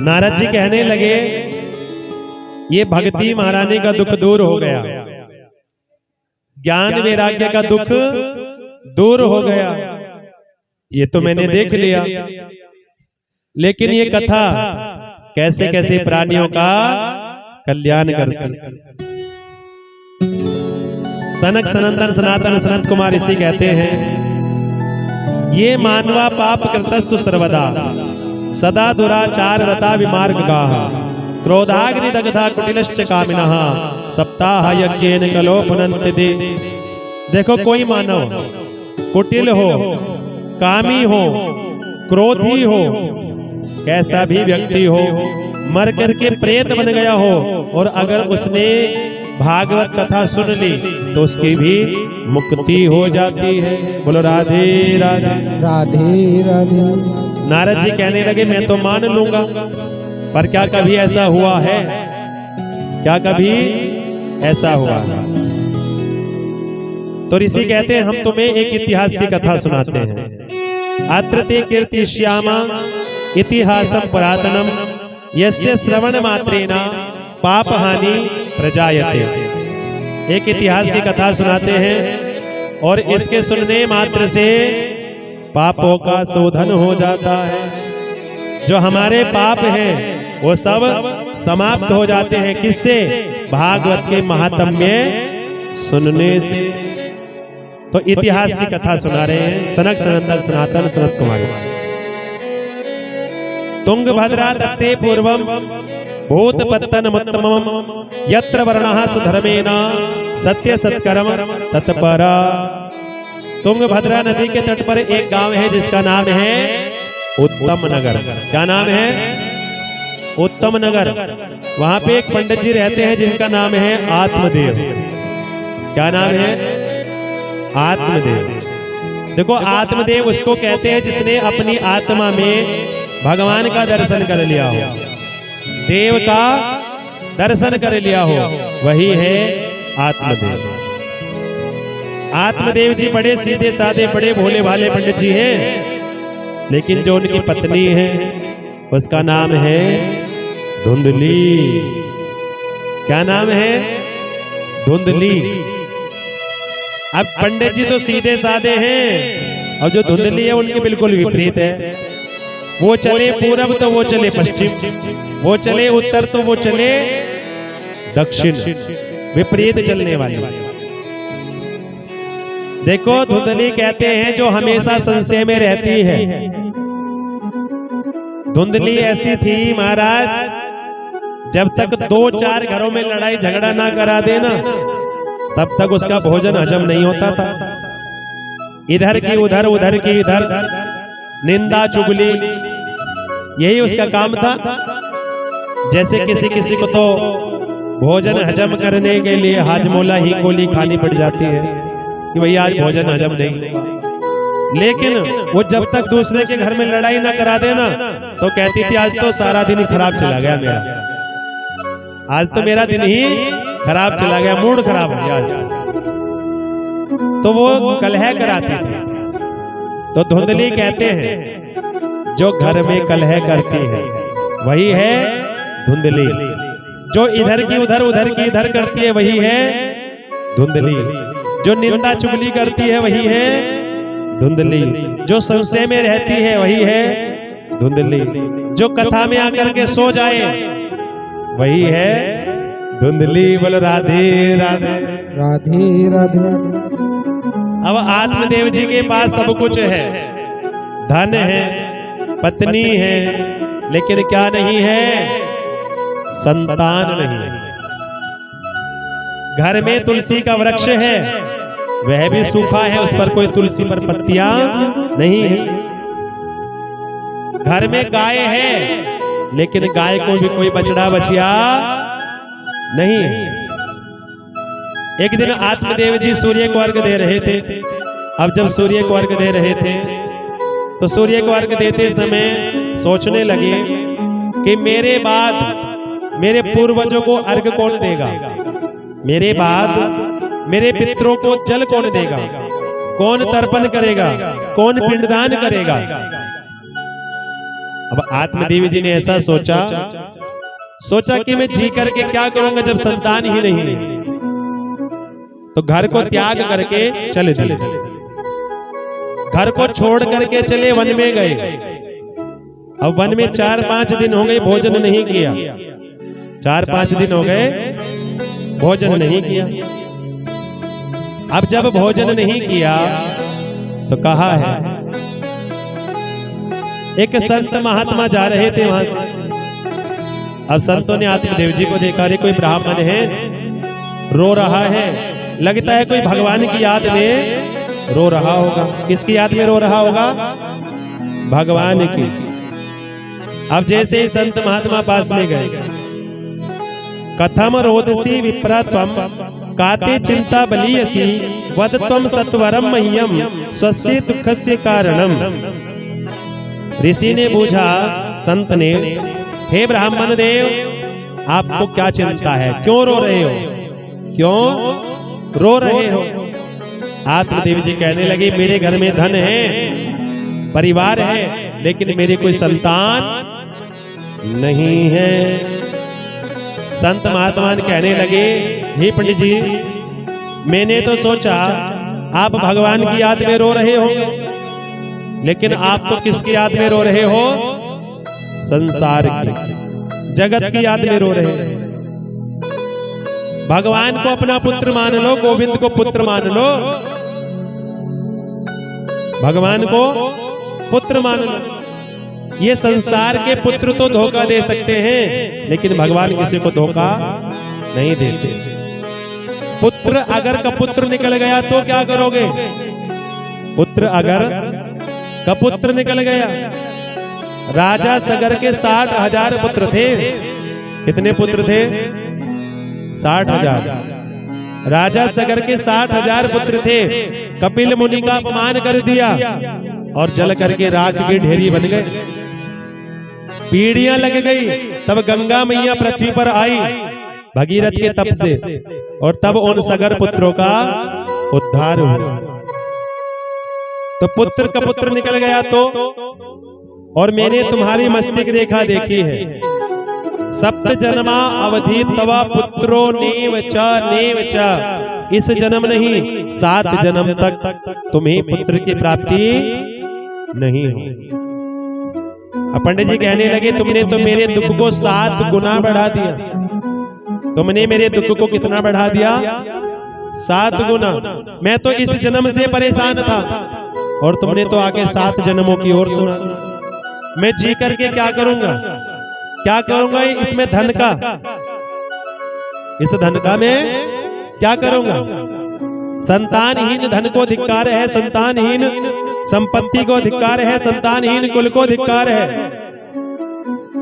नारद जी कहने लगे ये भक्ति महारानी का दुख दूर हो गया, ज्ञान वैराग्य का दुख दूर हो गया, ये तो मैंने देख लिया। लेकिन ये कथा कैसे कैसे प्राणियों का कल्याण करती। सनक सनंदन सनातन सनत कुमार इसी कहते हैं, ये मानवा पाप कृतस्तु सर्वदा, सदा दुराचार रता विमार्ग गाह, क्रोधाग्नि दग्धा कुटिलश्च कामिनः, सप्ताह यज्ञेन कलो पुनन्ति दे। देखो कोई मानव कुटिल हो, कामी हो, क्रोधी हो, कैसा भी व्यक्ति हो, मर करके प्रेत बन गया हो, और अगर उसने भागवत कथा सुन ली तो उसकी भी मुक्ति हो जाती है। बोलो राधे राधे। राधे राधे। नारद जी कहने लगे मैं तो मान लूंगा, पर क्या कभी ऐसा हुआ है? क्या कभी ऐसा हुआ है? तो ऋषि कहते हैं हम तुम्हें एक इतिहास की कथा सुनाते हैं। अत्र ते कीर्तिष्यामा इतिहासम पुरातनम, यस्य श्रवण मात्रेना पाप हानि प्रजायते। एक इतिहास की कथा सुनाते हैं और इसके सुनने मात्र से पापों का शोधन हो जाता है। जो हमारे पाप हैं वो सब समाप्त हो जाते हैं। किससे? भागवत के महात्म्य सुनने से। तो इतिहास की कथा सुना रहे हैं सनक सनंदन सनातन सनत कुमार। तुंगभद्रा तटे पूर्वम भूत पत्तन उत्तमम, यत्र वर्णः सुधर्मेण सत्य सत्कर्म तत्परा। तुंगभद्रा नदी के तट पर एक गांव है जिसका नाम है उत्तम नगर। क्या नाम है? उत्तम नगर। वहां पे एक पंडित जी रहते हैं जिनका नाम है आत्मदेव। क्या नाम है? आत्मदेव। देखो आत्मदेव उसको कहते हैं जिसने अपनी आत्मा में भगवान का दर्शन कर लिया हो, देव का दर्शन कर लिया हो, वही है आत्मदेव। आत्मदेव जी बड़े सीधे साधे बड़े भोले भाले पंडित जी हैं, लेकिन जो उनकी पत्नी है उसका नाम है धुंधली। क्या नाम है? धुंधली। अब पंडित जी तो सीधे साधे हैं और जो धुंधली है उनकी बिल्कुल विपरीत है। वो चले पूरब तो वो चले पश्चिम, वो चले उत्तर तो वो चले दक्षिण, विपरीत चलने वाले। देखो धुंधली कहते हैं जो हमेशा संशय में रहती है। धुंधली ऐसी थी महाराज, जब तक 2-4 घरों में लड़ाई झगड़ा ना करा देना तब तक उसका भोजन हजम नहीं होता था। इधर की उधर, उधर की इधर, निंदा चुगली, यही उसका काम था। जैसे किसी किसी को तो भोजन हजम करने के लिए हाजमोला ही गोली खानी पड़ जाती है कि भैया आज भोजन हजम नहीं। लेकिन वो जब तक दूसरे के घर में लड़ाई ना करा देना तो कहती थी आज तो सारा दिन ही खराब चला गया मेरा, आज तो मेरा दिन ही खराब चला गया, मूड खराब हो गया आज। तो वो कलह कराती थी। तो धुंधली कहते हैं जो घर में कलह करती है वही है धुंधली, जो इधर की उधर, उधर की इधर करती है वही है धुंधली, जो निंदा चुगली करती है वही है धुंधली, जो संशय में रहती है वही है धुंधली, जो कथा में आकर के सो जाए वही है धुंधली बोल राधे राधे। राधे राधे। अब आत्मदेव जी के पास सब कुछ है, धन है, पत्नी है, लेकिन क्या नहीं है? संतान नहीं है। घर में तुलसी का वृक्ष है, वह भी सूखा है, उस पर कोई तुलसी पर पत्तियां नहीं है। घर में गाय है, लेकिन गाय को भी कोई बछड़ा बछिया नहीं है। एक दिन आत्मदेव जी सूर्य को अर्घ दे रहे थे। अब जब सूर्य को अर्घ दे रहे थे तो सूर्य को अर्घ देते समय सोचने लगे कि मेरे बाद मेरे पूर्वजों को अर्घ कौन देगा, मेरे बाद मेरे पितरों को जल कौन देगा, कौन तर्पण करेगा, कौन पिंडदान करेगा। अब आत्मदेव जी ने ऐसा सोचा कि मैं जी करके क्या करूंगा जब संतान ही नहीं है। तो घर को त्याग करके चले दिए, घर को छोड़ करके चले वन में गए। अब वन में 4-5 दिन हो गए भोजन नहीं किया, 4-5 दिन हो गए भोजन नहीं किया। अब जब भोजन नहीं किया तो कहा है, एक संत महात्मा जा रहे थे वहां से। अब संतों ने आत्मदेव जी को देखा, अरे कोई ब्राह्मण है रो रहा है, लगता है कोई भगवान की याद में रो रहा होगा। किसकी याद में रो रहा होगा? भगवान की। अब जैसे ही संत महात्मा पास में गए, कथम रोदसी विप्रत्वम काते चिंता बलियसी वद त्वम सत्वरम मह्यम स्वस्य दुखस्य कारणम। ऋषि ने पूछा, संत ने, हे ब्राह्मण देव, आपको क्या चिंता है, क्यों रो रहे हो, क्यों रो रहे हो? आत्मदेव जी कहने लगे, मेरे घर में धन है, परिवार है, लेकिन मेरे कोई संतान नहीं है। संत महात्मा कहने लगे, हे पंडित जी, मैंने तो सोचा आप भगवान की याद में रो रहे हो, लेकिन आप तो किसकी याद में रो रहे हो? संसार की, जगत की याद में रो रहे हो। भगवान को अपना पुत्र मान लो, गोविंद को पुत्र मान लो, भगवान को पुत्र मान लो। ये संसार के पुत्र तो धोखा दे सकते हैं, लेकिन भगवान किसी को धोखा नहीं देते। पुत्र अगर कपुत्र निकल गया तो क्या करोगे? पुत्र अगर कपुत्र निकल गया। राजा सगर के 60,000 पुत्र थे। कितने पुत्र थे? 60,000। राजा सगर के 60,000 पुत्र थे। कपिल मुनि का अपमान कर दिया और जल करके राख की ढेरी बन गए, पीढ़ियां लग गई। तब गंगा मैया पृथ्वी पर आई भगीरथ के तप से, और तब उन सगर पुत्रों का उद्धार हुआ। तो पुत्र का पुत्र निकल गया तो, और मैंने तुम्हारी मस्तिष्क रेखा देखी है, सप्त जन्मा अवधि तवा पुत्रो नेव च। इस जन्म नहीं, 7 जन्म तक तुम्हें पुत्र की प्राप्ति नहीं हो। पंडित जी कहने लगे, तुमने तो मेरे दुख को 7 गुना बढ़ा दिया। तुमने मेरे दुख को कितना बढ़ा दिया? 7 गुना। मैं तो इस जन्म से परेशान था, और तुमने तो आगे 7 जन्मों की ओर सुना। मैं जी करके क्या करूंगा? क्या करूंगा इसमें धन का? इस धन का मैं क्या करूंगा? संतानहीन धन को धिक्कार है, संतानहीन संपत्ति को धिक्कार है, संतानहीन कुल को धिक्कार है।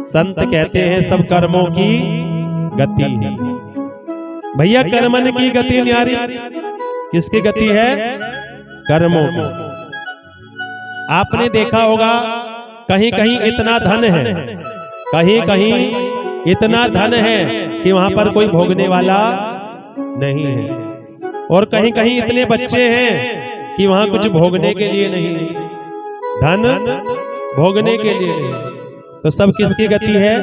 संत कहते हैं सब कर्मों की गति है। भैया कर्मन की गति न्यारी। किसकी गति है? कर्मों की। आपने देखा होगा कहीं कहीं इतना धन है, कहीं कहीं इतना धन है कि वहां पर कोई भोगने वाला नहीं है, और कहीं कहीं इतने बच्चे हैं कि वहां कुछ भोगने के लिए नहीं है, धन भोगने के लिए नहीं। तो सब किसकी गति है?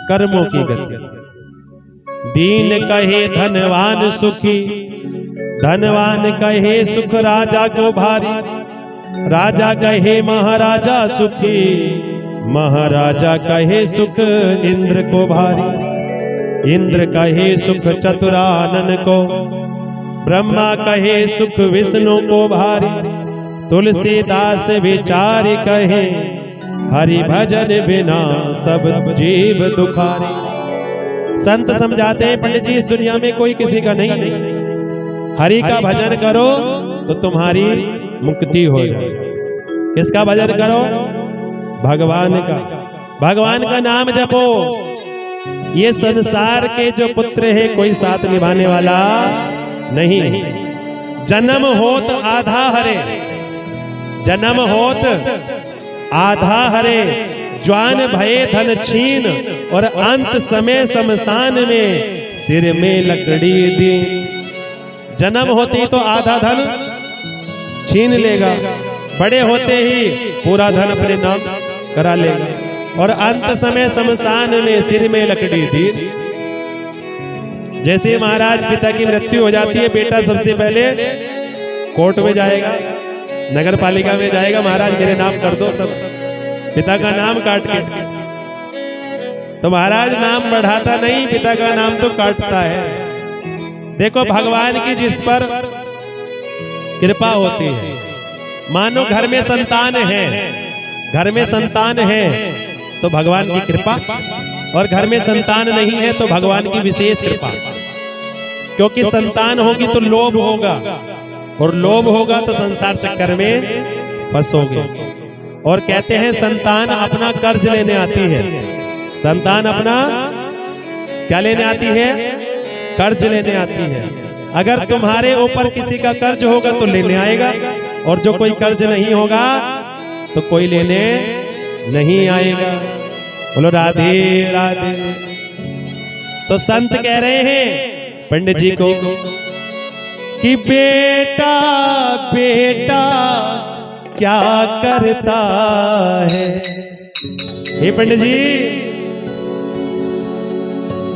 कर्मों की गति। दीन कहे धनवान सुखी, धनवान कहे सुख राजा को भारी, राजा कहे महाराजा सुखी, महाराजा कहे सुख इंद्र को भारी। इंद्र कहे सुख चतुरानन को, ब्रह्मा कहे सुख विष्णु को भारी, तुलसीदास विचार कहे हरि भजन बिना सब जीव दुखारी। संत समझाते हैं पंडित जी, इस दुनिया में कोई किसी का नहीं, हरि का भजन करो तो तुम्हारी मुक्ति हो जाए। किसका भजन करो? भगवान का। भगवान का नाम जपो। ये संसार के जो पुत्र है कोई साथ निभाने वाला नहीं। जन्म होत आधा हरे, जन्म होत आधा हरे, ज्वान भये धन छीन, और अंत समय शमशान में सिर में लकड़ी दी। जन्म होते ही तो आधा धन छीन लेगा, बड़े होते ही पूरा धन अपने नाम करा लेगा, और अंत समय शमशान में सिर में लकड़ी दी। जैसे महाराज पिता की मृत्यु हो जाती है, बेटा सबसे पहले कोर्ट में जाएगा, नगर पालिका में जाएगा, महाराज मेरे नाम कर दो, सब पिता का नाम काट के। तो महाराज नाम बढ़ाता नहीं, पिता का नाम तो काटता है। देखो भगवान की जिस पर कृपा होती है, मानो घर में संतान है, घर में संतान है तो भगवान की कृपा, और घर में संतान नहीं है तो भगवान की विशेष कृपा। क्योंकि संतान होगी तो लोभ होगा, और लोभ होगा तो संसार चक्कर में फंसोगे। और कहते हैं संतान अपना कर्ज लेने आती है। संतान अपना क्या लेने आती है? कर्ज लेने आती है। अगर तुम्हारे ऊपर किसी का कर्ज होगा तो लेने आएगा, और जो कोई कर्ज नहीं होगा तो कोई लेने नहीं आएगा। बोलो राधे राधे। तो संत कह रहे हैं पंडित जी को कि बेटा बेटा क्या करता है। हे पंडित जी,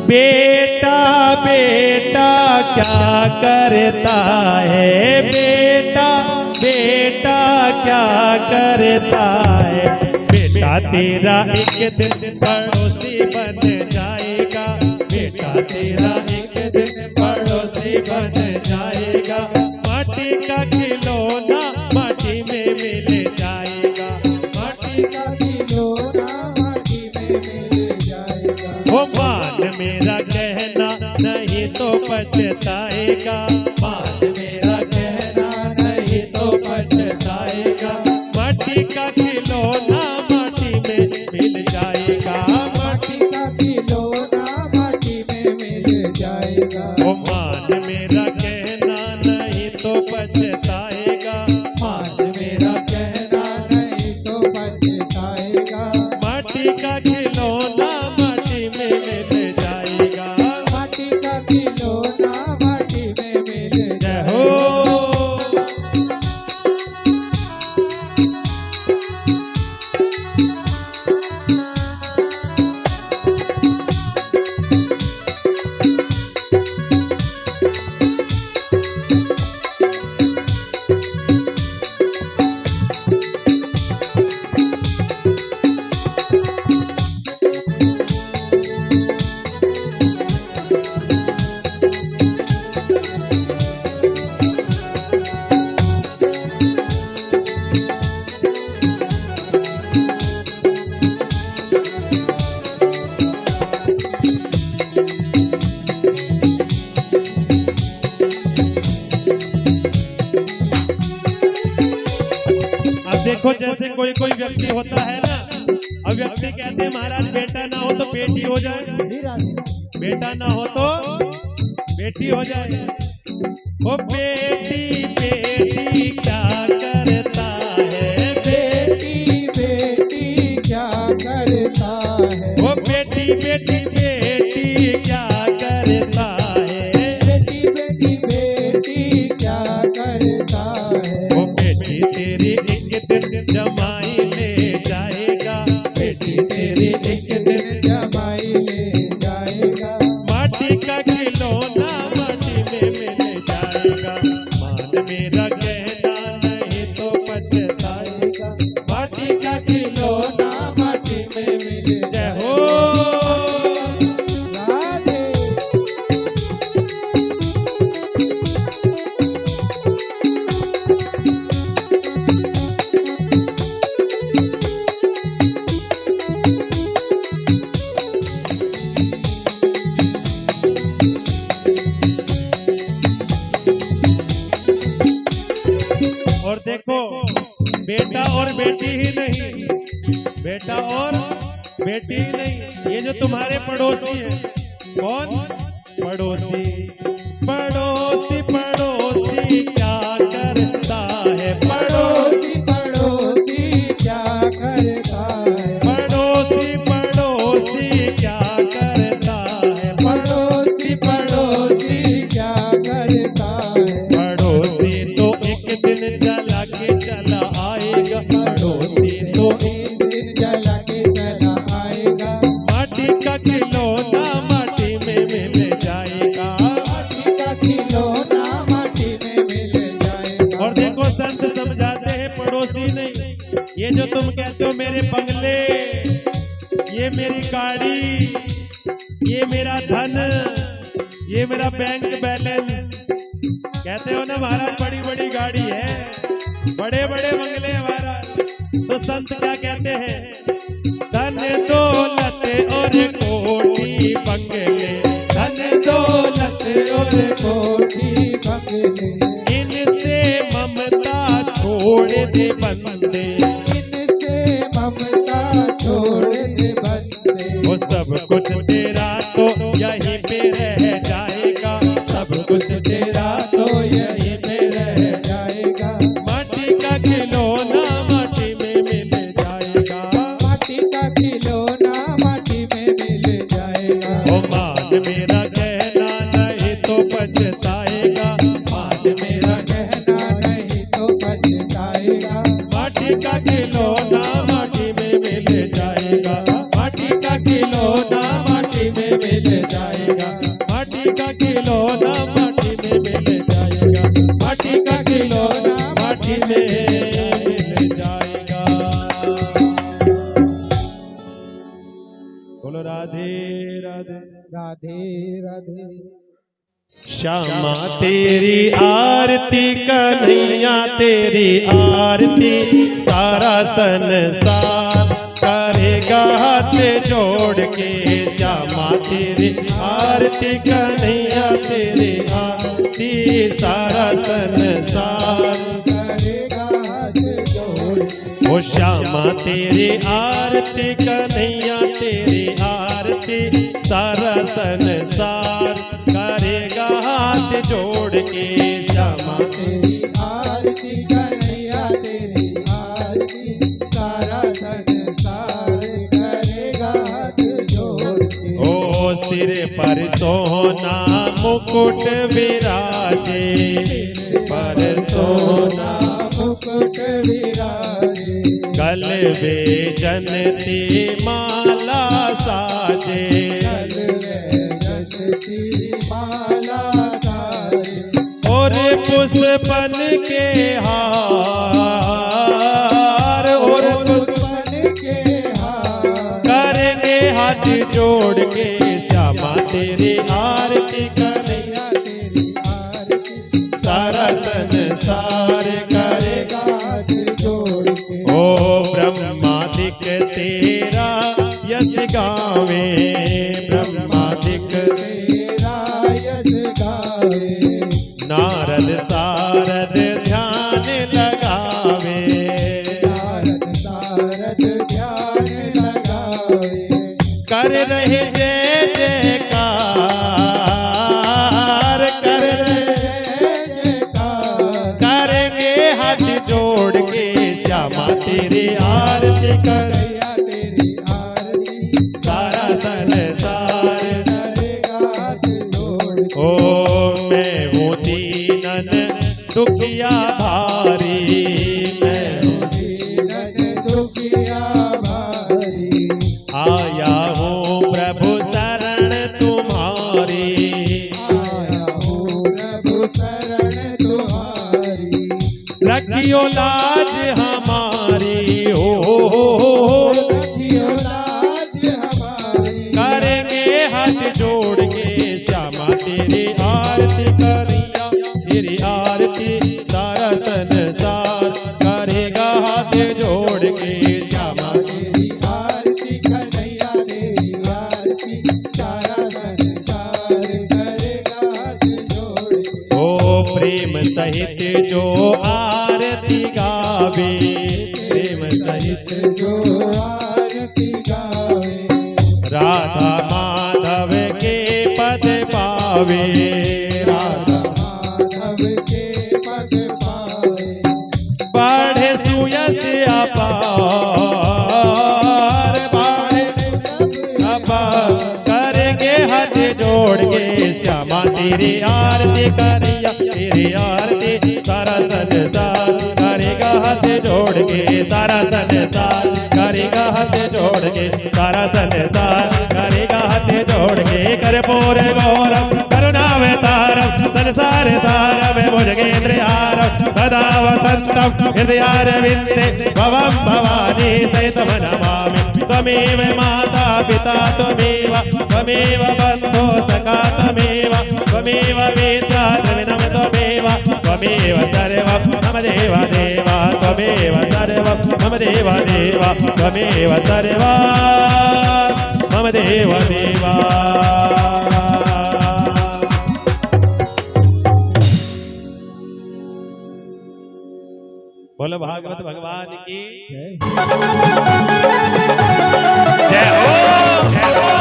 बेटा बेटा क्या करता है, बेटा बेटा क्या करता है। बेटा तेरा एक दिन पड़ोसी बन जाएगा, बेटा तेरा एक दिन पड़ोसी बन जाएगा। माटी का खिलौना माटी में मिल जाएगा, माटी का खिलौना माटी में मिल जाएगा। वो मान मेरा कहना नहीं तो पछताएगा, मान मेरा कहना नहीं तो पछताएगा। माटी का खिलौना माटी में मिल जाएगा, माटी का खिलौना माटी में मिल जाएगा। वो मान मेरा कहना नहीं तो पछताएगा, मान मेरा कहना नहीं तो पछताएगा। माटी का खिलौना माटी में मिल जाएगा। माटी का खिलौना माटी में मिल जय जाएगा। हो। देखो जैसे कोई कोई व्यक्ति होता है ना, अब व्यक्ति कहते हैं महाराज बेटा ना हो तो बेटी हो जाए, बेटा ना हो तो बेटी हो जाए। ओ बेटी बेटी क्या करता है, बेटी बेटी क्या करता है। ओ बेटी बेटी बेटी क्या करता है, बेटी बेटी बेटी क्या करता है। ओ बेटी तेरी एक दिन जमाई ले जाएगा, बेटी तेरी एक दिन जमाई ले जाएगा। माटी का खिलौना माटी में मिल जाएगा। मान मेरा कहना नहीं तो पछताएगा, माटी का खिलौना माटी में मिल जय जाएगा। हो। राधे बेटा और बेटी ही नहीं, बेटा और बेटी ही नहीं, ये जो तुम्हारे पड़ोसी हैं, कौन? पड़ोसी। पड़ोसी पड़ोसी क्या करता है, पड़ोसी पड़ोसी क्या करता है, पड़ोसी पड़ोसी क्या करता है, पड़ोसी पड़ोसी क्या करता है, पड़ोसी तो एक दिन जला के चला आएगा, पड़ोसी तो एक दिन जला के चला आएगा, माटी का खिलौना माटी में मिल जाएगा, माटी का खिलौना माटी में मिल जाएगा। और देखो संत समझाते हैं पड़ोसी नहीं, ये जो तुम कहते हो मेरे बंगले, ये मेरी गाड़ी, ये मेरा धन, ये मेरा बैंक बैलेंस, कहते हो ना महाराज बड़ी बड़ी गाड़ी है, बड़े बड़े बंगले हमारा, तो संत क्या कहते हैं? धन दौलत और कोठी बंगले, धन दौलत और कोठी बंगले, इनसे ममता छोड़ दे बंदे, इनसे ममता छोड़ दे बंदे, वो सब कुछ तेरा तो यहीं पे रह जाएगा, सब कुछ तेरा तो यहीं पे रह जाएगा, माटी का खिलौना माटी में मिल जाएगा, माटी का खिलौना माटी में मिल जाएगा। ओ मान मेरा कहना नहीं तो पछताएगा, मान मेरा कहना नहीं तो पछताएगा, माटी का खिलौना माटी में मिल जाएगा, माटी का खिलौना माटी में मिल जाएगा, माटी का खिलौना माटी में मिल जाएगा, माटी का खिलौना माटी में मिल जाएगा। बोलो राधे राधे। राधे राधे। श्यामा तेरी आरती कन्हैया तेरी आरती, सारा संसार करेगा हाथ जोड़ के, श्यामा तेरी आरती कन्हैया तेरी आरती, सारा संसार करेगा हाथ जोड़ के, ओ श्यामा तेरी आरती कन्हैया तेरी आरती, सारा संसार करेगा हाथ जोड़ के, श्यामा तेरी आरती कन्हैया तेरी आरती, सारा संसार करेगा हाथ जोड़ के। ओ सिर पर सोना मुकुट विराजे, पर सोना मुकुट विराजे, गलबे जनती माला साजे, जनती माला साजे, और पुष्पन के हार, और पुष्पन के हार करेंगे हाथ जोड़ के, श्यामा तेरी आरती कन्हैया तेरी आरती, सारा संसार करेगा। हाथ जोड़ के। ओ ब्रह्मादिक तेरा यश गावे, ब्रह्मादिक तेरा यश गावे, नारद सारद ध्यान लगावे, नारद सारद ध्यान लगावे, कर रहे जय जयकार, कर रहे जयकार, करेंगे हाथ जोड़ के, श्यामा तेरी आरती कर, कन्हैया तेरी आरती, सारा संसार। करेगा हाथ जोड़ के। ओ मैं हूँ दीनन दुखिया भारी, मैं हूँ दीनन दुखिया भारी, आया हूँ प्रभु शरण तुम्हारी, आया हूँ प्रभु शरण तुम्हारी, रखियो लाज हमारी, हो रखियो लाज हमारी, करेंगे हाथ जोड़ के, श्यामा तेरी आरती करिया तेरी आरती, सारा संसार करेगा हाथ जोड़ के, श्यामा तेरी आरती कन्हैया तेरी आरती, सारा संसार करेगा हाथ जोड़ के। ओ प्रेम सहित जो आरती गावे, पावे, राधा माधव के पद पावे। बढ़े सुयस अपार, बढ़े अपार, करेंगे हाथ जोड़ के श्यामा तेरी आरती करिया, तेरी आरती सारा संसार करेगा हाथ जोड़ के, सारा संसार करेगा हाथ जोड़ के, सारा संसार करेगा हाथ जोड़ के। कर्पूर गौरव करुणावतारम संसार सारम भुजगेन्द्रहारम सदा वसंतम हृदयारविंदे भवं भवानी सहितं नमामि। त्वमेव माता पिता त्वमेव, त्वमेव बन्धो सखा त्वमेव, त्वमेव वेत्ता द्रविणं त्वमेव, त्वमेव सर्वं मम देव देव, त्वमेव सर्वं मम देव देव, त्वमेव सर्वं मम देव देवा। बोलो भागवत भगवान की जय हो, जय हो, जय हो।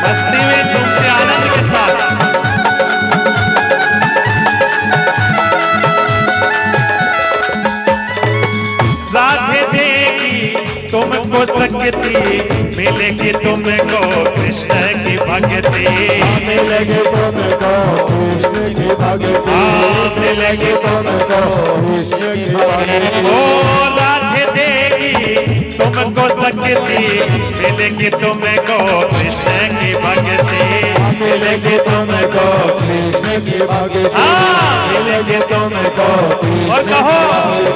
मस्ती में झूमते आनंद के साथ राधे देगी तुमको शक्ति, मिलेगी तुमको कृष्ण की भक्ति, मिलेगी तुमको कृष्ण की भक्ति, मिलेगी तुमको कृष्ण की भक्ति। ओ राधे देगी तुमको शक्ति, मिलेगी तुमको कृष्ण की भक्ति, मिलेगी तुमको कृष्ण की भक्ति, मिलेगी तुमको कृष्ण। और कहो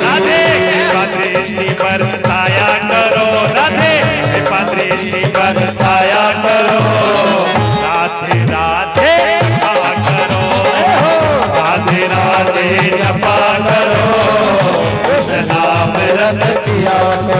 राधे कृपा दृष्टि बरसाया करो, राधे कृपा दृष्टि बरसाया करो, राधे राधे जपा करो, राधे राधे जपा करो, कृष्ण नाम रस किया करो।